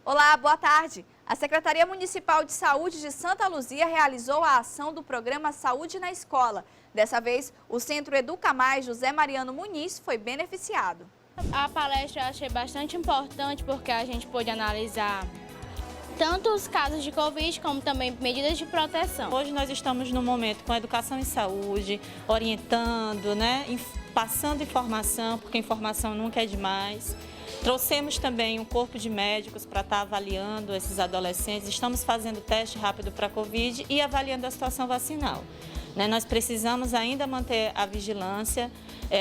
Olá, boa tarde. A Secretaria Municipal de Saúde de Santa Luzia realizou a ação do programa Saúde na Escola. Dessa vez, o Centro Educa Mais José Mariano Muniz foi beneficiado. A palestra eu achei bastante importante porque a gente pôde analisar tanto os casos de Covid como também medidas de proteção. Hoje nós estamos no momento com a educação em saúde, orientando, passando informação, porque informação nunca é demais. Trouxemos também um corpo de médicos para estar avaliando esses adolescentes. Estamos fazendo teste rápido para a Covid e avaliando a situação vacinal. Nós precisamos ainda manter a vigilância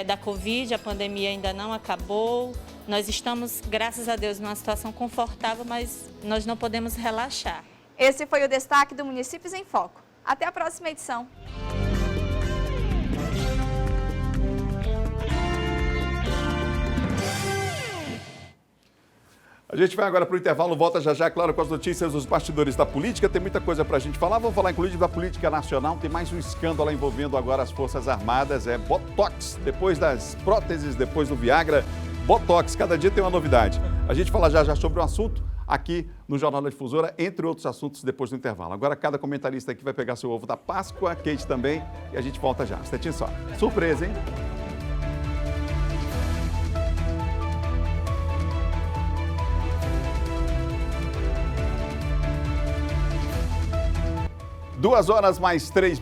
da Covid, a pandemia ainda não acabou. Nós estamos, graças a Deus, numa situação confortável, mas nós não podemos relaxar. Esse foi o destaque do Municípios em Foco. Até a próxima edição. A gente vai agora para o intervalo, volta já já, claro, com as notícias dos bastidores da política. Tem muita coisa para a gente falar. Vamos falar, inclusive, da política nacional. Tem mais um escândalo envolvendo agora as Forças Armadas. É Botox, depois das próteses, depois do Viagra. Botox, cada dia tem uma novidade. A gente fala já já sobre o assunto aqui no Jornal da Difusora, entre outros assuntos, depois do intervalo. Agora, cada comentarista aqui vai pegar seu ovo da Páscoa, Kate também, e a gente volta já. Instantinho só. Surpresa, hein? 2h mais 3.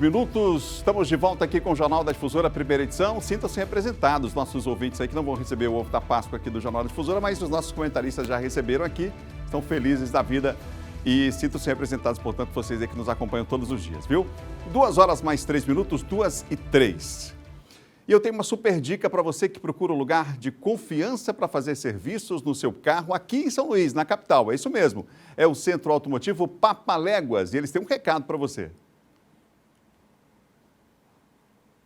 Estamos de volta aqui com o Jornal da Difusora, primeira edição. Sintam-se representados, nossos ouvintes aí que não vão receber o ovo da Páscoa aqui do Jornal da Difusora, mas os nossos comentaristas já receberam aqui, estão felizes da vida e sintam-se representados, portanto, vocês aí que nos acompanham todos os dias, viu? 2h mais 3, 2h03. E eu tenho uma super dica para você que procura um lugar de confiança para fazer serviços no seu carro aqui em São Luís, na capital. É isso mesmo. É o Centro Automotivo Papaléguas e eles têm um recado para você.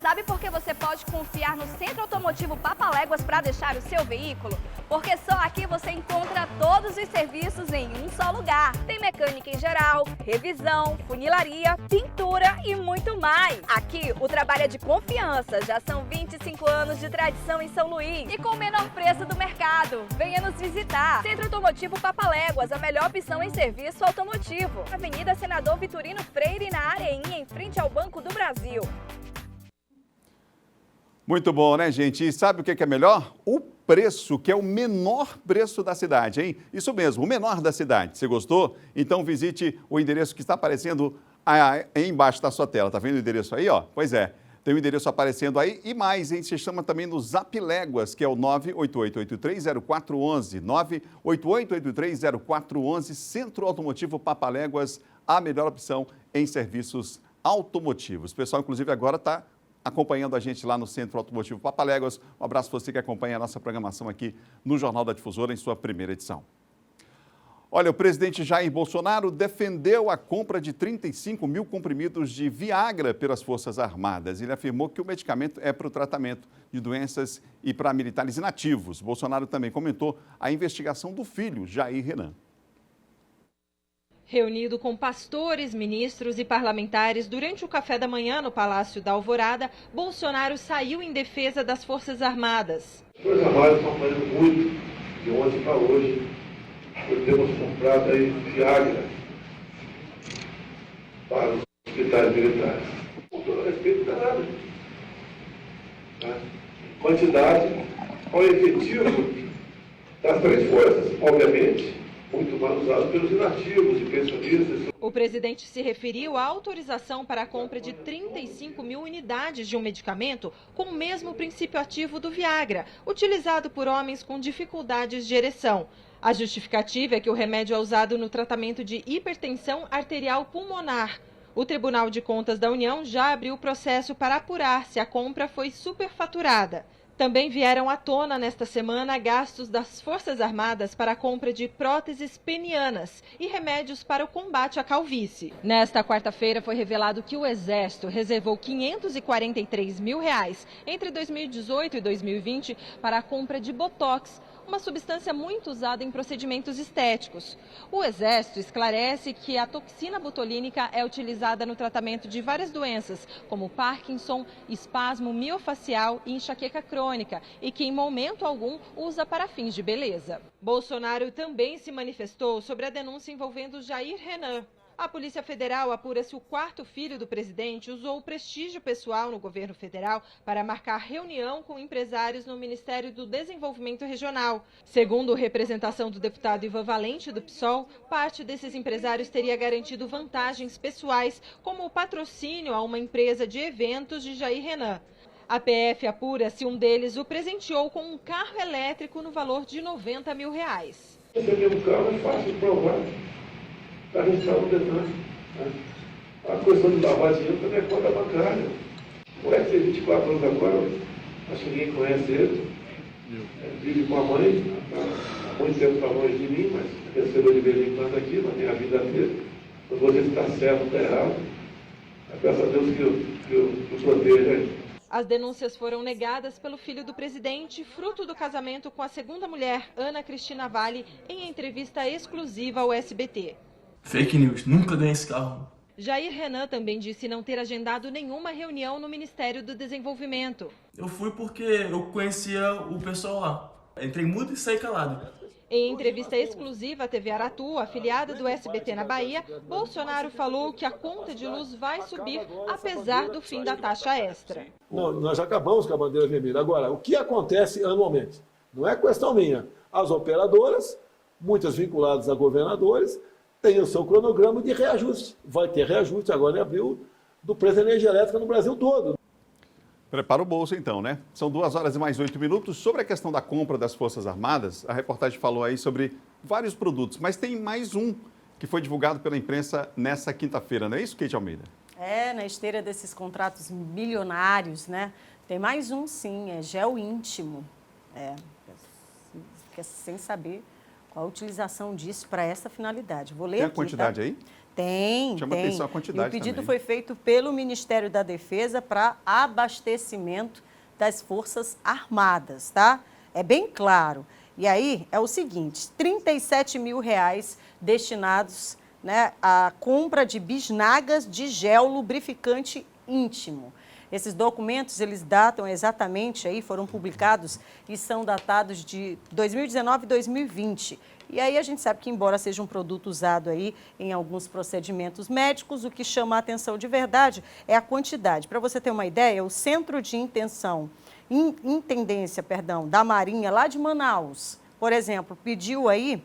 Sabe por que você pode confiar no Centro Automotivo Papaléguas para deixar o seu veículo? Porque só aqui você encontra todos os serviços em um só lugar. Tem mecânica em geral, revisão, funilaria, pintura e muito mais. Aqui o trabalho é de confiança, já são 25 anos de tradição em São Luís e com o menor preço do mercado. Venha nos visitar. Centro Automotivo Papaléguas, a melhor opção em serviço automotivo. Avenida Senador Vitorino Freire, na Areinha, em frente ao Banco do Brasil. Muito bom, né, gente? E sabe o que é melhor? O preço, que é o menor preço da cidade, hein? Isso mesmo, o menor da cidade. Você gostou? Então visite o endereço que está aparecendo aí embaixo da sua tela. Tá vendo o endereço aí, ó? Pois é, tem o endereço aparecendo aí e mais, hein? Se chama também no Zap Léguas, que é o 988830411. 988830411. Centro Automotivo Papaléguas, a melhor opção em serviços automotivos. O pessoal, inclusive, agora está acompanhando a gente lá no Centro Automotivo Papaléguas. Um abraço para você que acompanha a nossa programação aqui no Jornal da Difusora, em sua primeira edição. Olha, o presidente Jair Bolsonaro defendeu a compra de 35 mil comprimidos de Viagra pelas Forças Armadas. Ele afirmou que o medicamento é para o tratamento de doenças e para militares inativos. Bolsonaro também comentou a investigação do filho, Jair Renan. Reunido com pastores, ministros e parlamentares durante o café da manhã no Palácio da Alvorada, Bolsonaro saiu em defesa das Forças Armadas. As Forças Armadas estão fazendo muito de ontem para hoje. Temos comprado aí Viagra para os hospitais militares. Com todo respeito, não é nada. Tá? Quantidade ao efetivo das 3 forças, obviamente, muito mal usado pelos inativos e pensionistas. O presidente se referiu à autorização para a compra de 35 mil unidades de um medicamento com o mesmo princípio ativo do Viagra, utilizado por homens com dificuldades de ereção. A justificativa é que o remédio é usado no tratamento de hipertensão arterial pulmonar. O Tribunal de Contas da União já abriu o processo para apurar se a compra foi superfaturada. Também vieram à tona nesta semana gastos das Forças Armadas para a compra de próteses penianas e remédios para o combate à calvície. Nesta quarta-feira foi revelado que o Exército reservou R$ 543 mil entre 2018 e 2020 para a compra de Botox, uma substância muito usada em procedimentos estéticos. O Exército esclarece que a toxina botulínica é utilizada no tratamento de várias doenças, como Parkinson, espasmo miofacial e enxaqueca crônica, e que em momento algum usa para fins de beleza. Bolsonaro também se manifestou sobre a denúncia envolvendo Jair Renan. A Polícia Federal apura se o 4º filho do presidente usou o prestígio pessoal no governo federal para marcar reunião com empresários no Ministério do Desenvolvimento Regional. Segundo representação do deputado Ivan Valente, do PSOL, parte desses empresários teria garantido vantagens pessoais, como o patrocínio a uma empresa de eventos de Jair Renan. A PF apura se um deles o presenteou com um carro elétrico no valor de R$ 90 mil. Esse mesmo carro é fácil de provar. Está registrado no Detran. A questão de lavar dinheiro também é conta bancária. O moleque tem 24 anos agora, acho que ninguém conhece ele. Vive com a mãe, há muito tempo está longe de mim, mas recebeu de vez em quando aqui, mas tem a vida dele. Eu vou dizer se está certo ou está errado. Eu peço a Deus que o proteja. As denúncias foram negadas pelo filho do presidente, fruto do casamento com a segunda mulher, Ana Cristina Vale, em entrevista exclusiva ao SBT. Fake news, nunca ganhei esse carro. Jair Renan também disse não ter agendado nenhuma reunião no Ministério do Desenvolvimento. Eu fui porque eu conhecia o pessoal lá. Entrei mudo e saí calado. Em entrevista exclusiva à TV Aratu, afiliada do SBT na Bahia, Bolsonaro falou que a conta de luz vai subir, apesar do fim da taxa extra. Não, nós acabamos com a bandeira vermelha. Agora, o que acontece anualmente? Não é questão minha. As operadoras, muitas vinculadas a governadores, têm o seu cronograma de reajuste. Vai ter reajuste agora em abril do preço da energia elétrica no Brasil todo. Prepara o bolso então, né? São 2 horas e mais 8 minutos. Sobre a questão da compra das Forças Armadas, a reportagem falou aí sobre vários produtos, mas tem mais um que foi divulgado pela imprensa nessa quinta-feira, não é isso, Kate Almeida? Na esteira desses contratos milionários, né? Tem mais um, sim, é gel íntimo. Fica sem saber qual a utilização disso para essa finalidade. Vou ler tem aqui, a quantidade tá? aí? Tem. Chama atenção a quantidade. E o pedido também. foi feito pelo Ministério da Defesa para abastecimento das Forças Armadas, tá? É bem claro. E aí é o seguinte, R$ 37 mil destinados, né, à compra de bisnagas de gel lubrificante íntimo. Esses documentos, eles datam exatamente, aí foram publicados e são datados de 2019 e 2020. E aí a gente sabe que, embora seja um produto usado aí em alguns procedimentos médicos, o que chama a atenção de verdade é a quantidade. Para você ter uma ideia, o Centro de Intendência da Marinha, lá de Manaus, por exemplo, pediu aí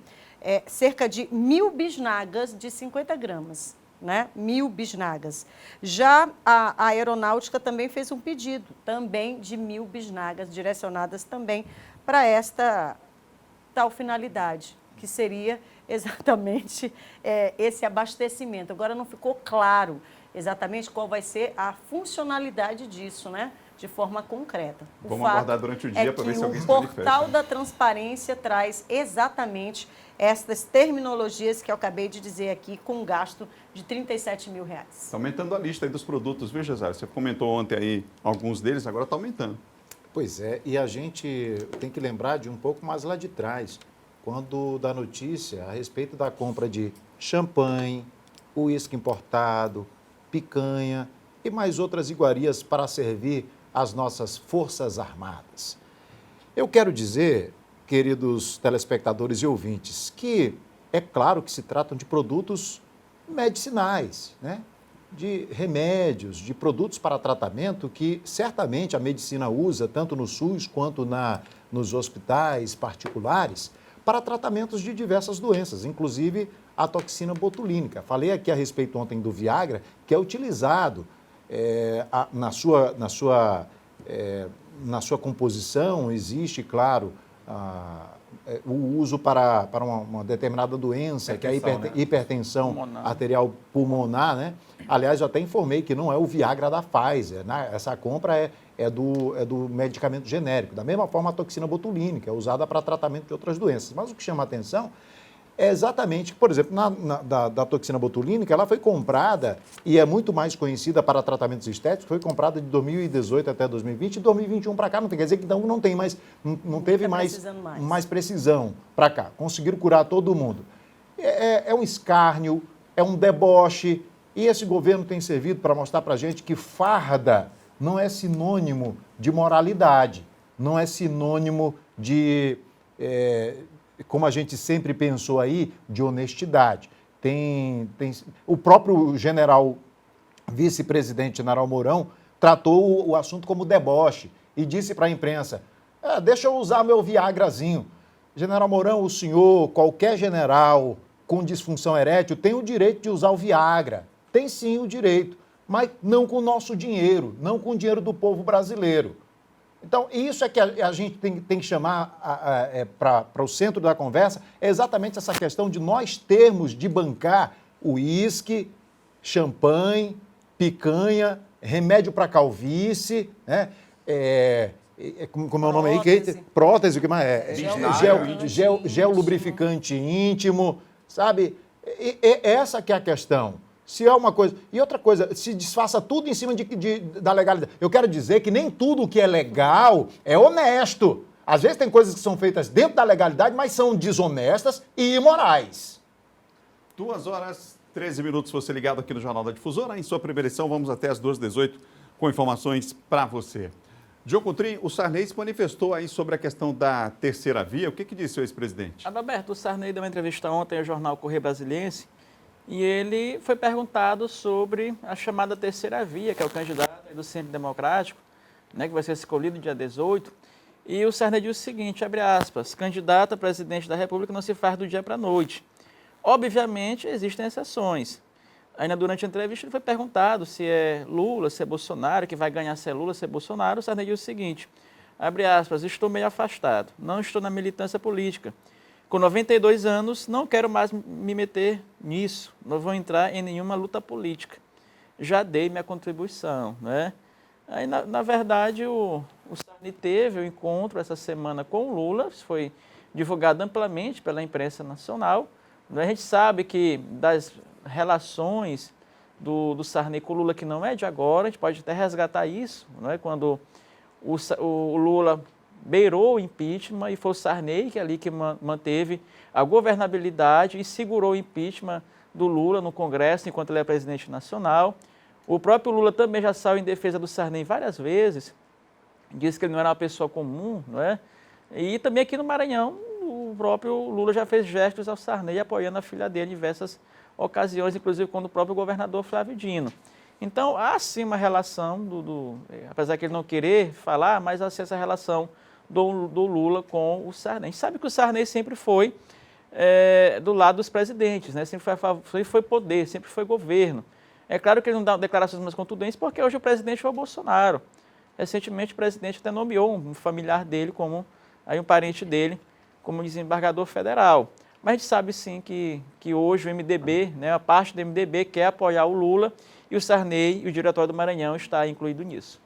cerca de 1.000 bisnagas de 50 gramas. Né? 1.000 bisnagas. Já a Aeronáutica também fez um pedido, também de 1.000 bisnagas, direcionadas também para esta tal finalidade, que seria exatamente esse abastecimento. Agora não ficou claro exatamente qual vai ser a funcionalidade disso, né? De forma concreta. Vamos aguardar durante o dia para ver se alguém se manifesta. O portal da transparência traz exatamente estas terminologias que eu acabei de dizer aqui, com um gasto de R$ 37 mil. Está aumentando a lista aí dos produtos, viu, Gesário? Você comentou ontem aí alguns deles, agora está aumentando. Pois é, e a gente tem que lembrar de um pouco mais lá de trás, quando da notícia a respeito da compra de champanhe, uísque importado, picanha e mais outras iguarias para servir as nossas Forças Armadas. Eu quero dizer, queridos telespectadores e ouvintes, que é claro que se tratam de produtos medicinais, né? de remédios, de produtos para tratamento que certamente a medicina usa, tanto no SUS quanto nos hospitais particulares, para tratamentos de diversas doenças, inclusive a toxina botulínica. Falei aqui a respeito ontem do Viagra, que é utilizado na sua composição, existe, claro, o uso para uma determinada doença, que é a hipertensão arterial pulmonar, né? Aliás, eu até informei que não é o Viagra da Pfizer, né? Essa compra é do medicamento genérico. Da mesma forma, a toxina botulínica é usada para tratamento de outras doenças. Mas o que chama a atenção é exatamente, por exemplo, da toxina botulínica, ela foi comprada e é muito mais conhecida para tratamentos estéticos, foi comprada de 2018 até 2020, e 2021 para cá, não tem, quer dizer que então não tem mais, não teve mais precisão para cá. Conseguiram curar todo mundo. É um escárnio, é um deboche, e esse governo tem servido para mostrar para a gente que farda não é sinônimo de moralidade, não é sinônimo de... como a gente sempre pensou aí, de honestidade. O próprio general, vice-presidente General Mourão, tratou o assunto como deboche e disse para a imprensa, deixa eu usar meu Viagrazinho. General Mourão, o senhor, qualquer general com disfunção erétil, tem o direito de usar o Viagra. Tem sim o direito, mas não com o nosso dinheiro, não com o dinheiro do povo brasileiro. Então, isso é que a gente tem que chamar para o centro da conversa, é exatamente essa questão de nós termos de bancar uísque, champanhe, picanha, remédio para calvície, né? Como é o nome aí? Prótese, o que mais é? Gel lubrificante íntimo, sabe? Essa que é a questão. Se é uma coisa... E outra coisa, se disfarça tudo em cima da legalidade. Eu quero dizer que nem tudo que é legal é honesto. Às vezes tem coisas que são feitas dentro da legalidade, mas são desonestas e imorais. 2h13, você ligado aqui no Jornal da Difusora. Em sua primeira edição, vamos até as 2h18 com informações para você. Diogo Coutrin, o Sarney se manifestou aí sobre a questão da terceira via. O que disse o ex-presidente? Adalberto, o Sarney deu uma entrevista ontem ao jornal Correio Brasiliense e ele foi perguntado sobre a chamada terceira via, que é o candidato do Centro Democrático, né, que vai ser escolhido dia 18. E o Sarney disse o seguinte, abre aspas, candidato a presidente da República não se faz do dia para a noite. Obviamente, existem exceções. Ainda durante a entrevista ele foi perguntado se é Lula, se é Bolsonaro, que vai ganhar se é Lula, se é Bolsonaro. O Sarney disse o seguinte, abre aspas, estou meio afastado, não estou na militância política. Com 92 anos, não quero mais me meter nisso, não vou entrar em nenhuma luta política. Já dei minha contribuição, né? Aí, na verdade, o Sarney teve um encontro essa semana com o Lula, isso foi divulgado amplamente pela imprensa nacional. A gente sabe que das relações do Sarney com o Lula, que não é de agora, a gente pode até resgatar isso, não é? Quando o Lula beirou o impeachment e foi o Sarney que manteve a governabilidade e segurou o impeachment do Lula no Congresso enquanto ele é presidente nacional. O próprio Lula também já saiu em defesa do Sarney várias vezes, disse que ele não era uma pessoa comum, não é? E também aqui no Maranhão, o próprio Lula já fez gestos ao Sarney apoiando a filha dele em diversas ocasiões, inclusive quando o próprio governador Flávio Dino. Então, há sim uma relação, apesar que ele não querer falar, mas há sim essa relação do Lula com o Sarney. A gente sabe que o Sarney sempre foi do lado dos presidentes, né? Sempre foi poder, sempre foi governo. É claro que ele não dá declarações mais contundentes, porque hoje o presidente foi o Bolsonaro. Recentemente o presidente até nomeou um familiar dele, um parente dele, como desembargador federal. Mas a gente sabe sim que hoje o MDB, né, a parte do MDB quer apoiar o Lula e o Sarney e o Diretório do Maranhão está incluído nisso.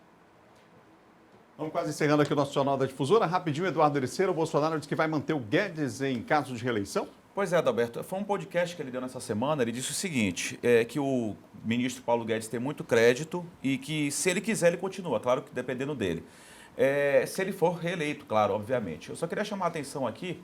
Vamos quase encerrando aqui o nosso Jornal da Difusora. Rapidinho, Eduardo Ericeira, o Bolsonaro disse que vai manter o Guedes em caso de reeleição? Pois é, Adalberto, foi um podcast que ele deu nessa semana, ele disse o seguinte, que o ministro Paulo Guedes tem muito crédito e que se ele quiser ele continua, claro que dependendo dele. Se ele for reeleito, claro, obviamente. Eu só queria chamar a atenção aqui,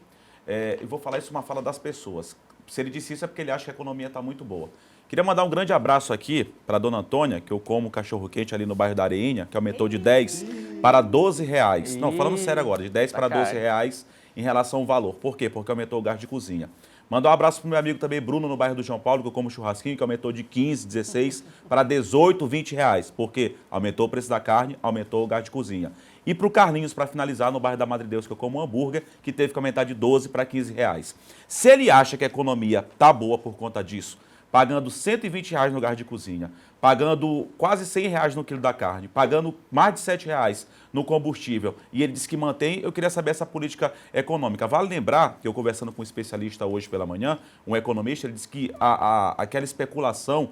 e vou falar isso uma fala das pessoas. Se ele disse isso é porque ele acha que a economia está muito boa. Queria mandar um grande abraço aqui para a dona Antônia, que eu como cachorro-quente ali no bairro da Areinha, que aumentou de 10 para 12 reais. Não, falando sério agora, de 10 para 12 reais em relação ao valor. Por quê? Porque aumentou o gás de cozinha. Mandar um abraço para o meu amigo também, Bruno, no bairro do João Paulo, que eu como churrasquinho, que aumentou de 15, 16 para 18, 20 reais. Por quê? Aumentou o preço da carne, aumentou o gás de cozinha. E para o Carlinhos, para finalizar, no bairro da Madre Deus, que eu como um hambúrguer, que teve que aumentar de 12 para 15 reais. Se ele acha que a economia está boa por conta disso, pagando 120 reais no gás de cozinha, pagando quase 100 reais no quilo da carne, pagando mais de 7 reais no combustível, e ele disse que mantém, eu queria saber essa política econômica. Vale lembrar que eu conversando com um especialista hoje pela manhã, um economista, ele disse que aquela especulação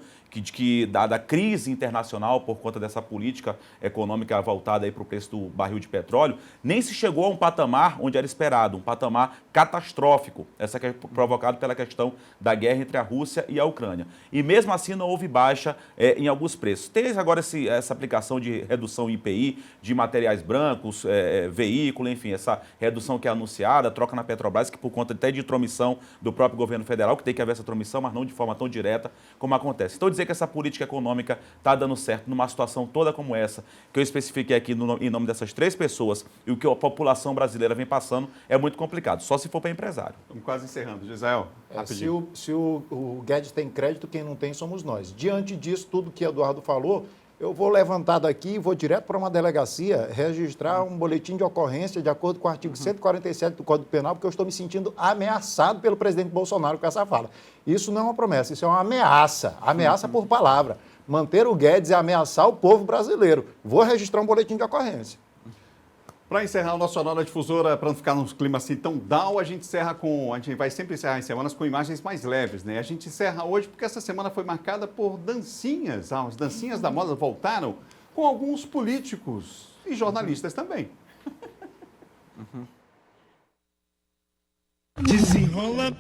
da crise internacional por conta dessa política econômica voltada para o preço do barril de petróleo, nem se chegou a um patamar onde era esperado, um patamar catastrófico, essa que é provocado pela questão da guerra entre a Rússia e a Ucrânia. E mesmo assim não houve baixa em alguns preços. Tem agora essa aplicação de redução IPI, de materiais brancos, veículo, enfim, essa redução que é anunciada, troca na Petrobras, que por conta até de intromissão do próprio governo federal, que tem que haver essa intromissão, mas não de forma tão direta como acontece. Então, dizer que essa política econômica está dando certo numa situação toda como essa, que eu especifiquei aqui em nome dessas 3 pessoas, e o que a população brasileira vem passando é muito complicado, só se for para empresário. Estamos quase encerrando. Gisael, rapidinho. Se o Guedes tem crédito, quem não tem somos nós. Diante disso, tudo que Eduardo falou, eu vou levantar daqui e vou direto para uma delegacia registrar um boletim de ocorrência de acordo com o artigo 147 do Código Penal, porque eu estou me sentindo ameaçado pelo presidente Bolsonaro com essa fala. Isso não é uma promessa, isso é uma ameaça. Ameaça por palavra. Manter o Guedes é ameaçar o povo brasileiro. Vou registrar um boletim de ocorrência. Para encerrar o nosso Jornal da Difusora, para não ficar num clima assim tão down, a gente vai sempre encerrar em semanas com imagens mais leves, né? A gente encerra hoje porque essa semana foi marcada por dancinhas. As dancinhas da moda voltaram com alguns políticos e jornalistas também. Desenrola,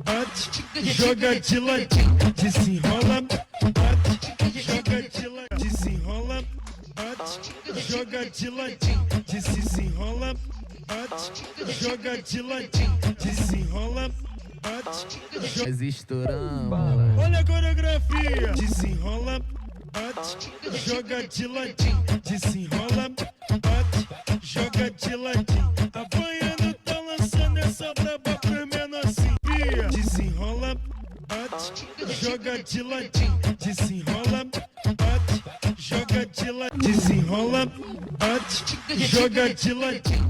bate, joga de ladinho. Desenrola, bate, joga de ladinho. Desenrola, bate, joga de ladinho. Desenrola, bate, joga de ladinho. Desenrola, bate, joga. Estourando. Olha a coreografia. Desenrola, bate, joga de ladinho. Desenrola, bate, joga de ladinho. Apanhando, tá lançando essa braba pro menor assim. Desenrola, bate, joga de ladinho. Desenrola, bate, joga de ladinho. Desenrola, bate, joga de ladinho.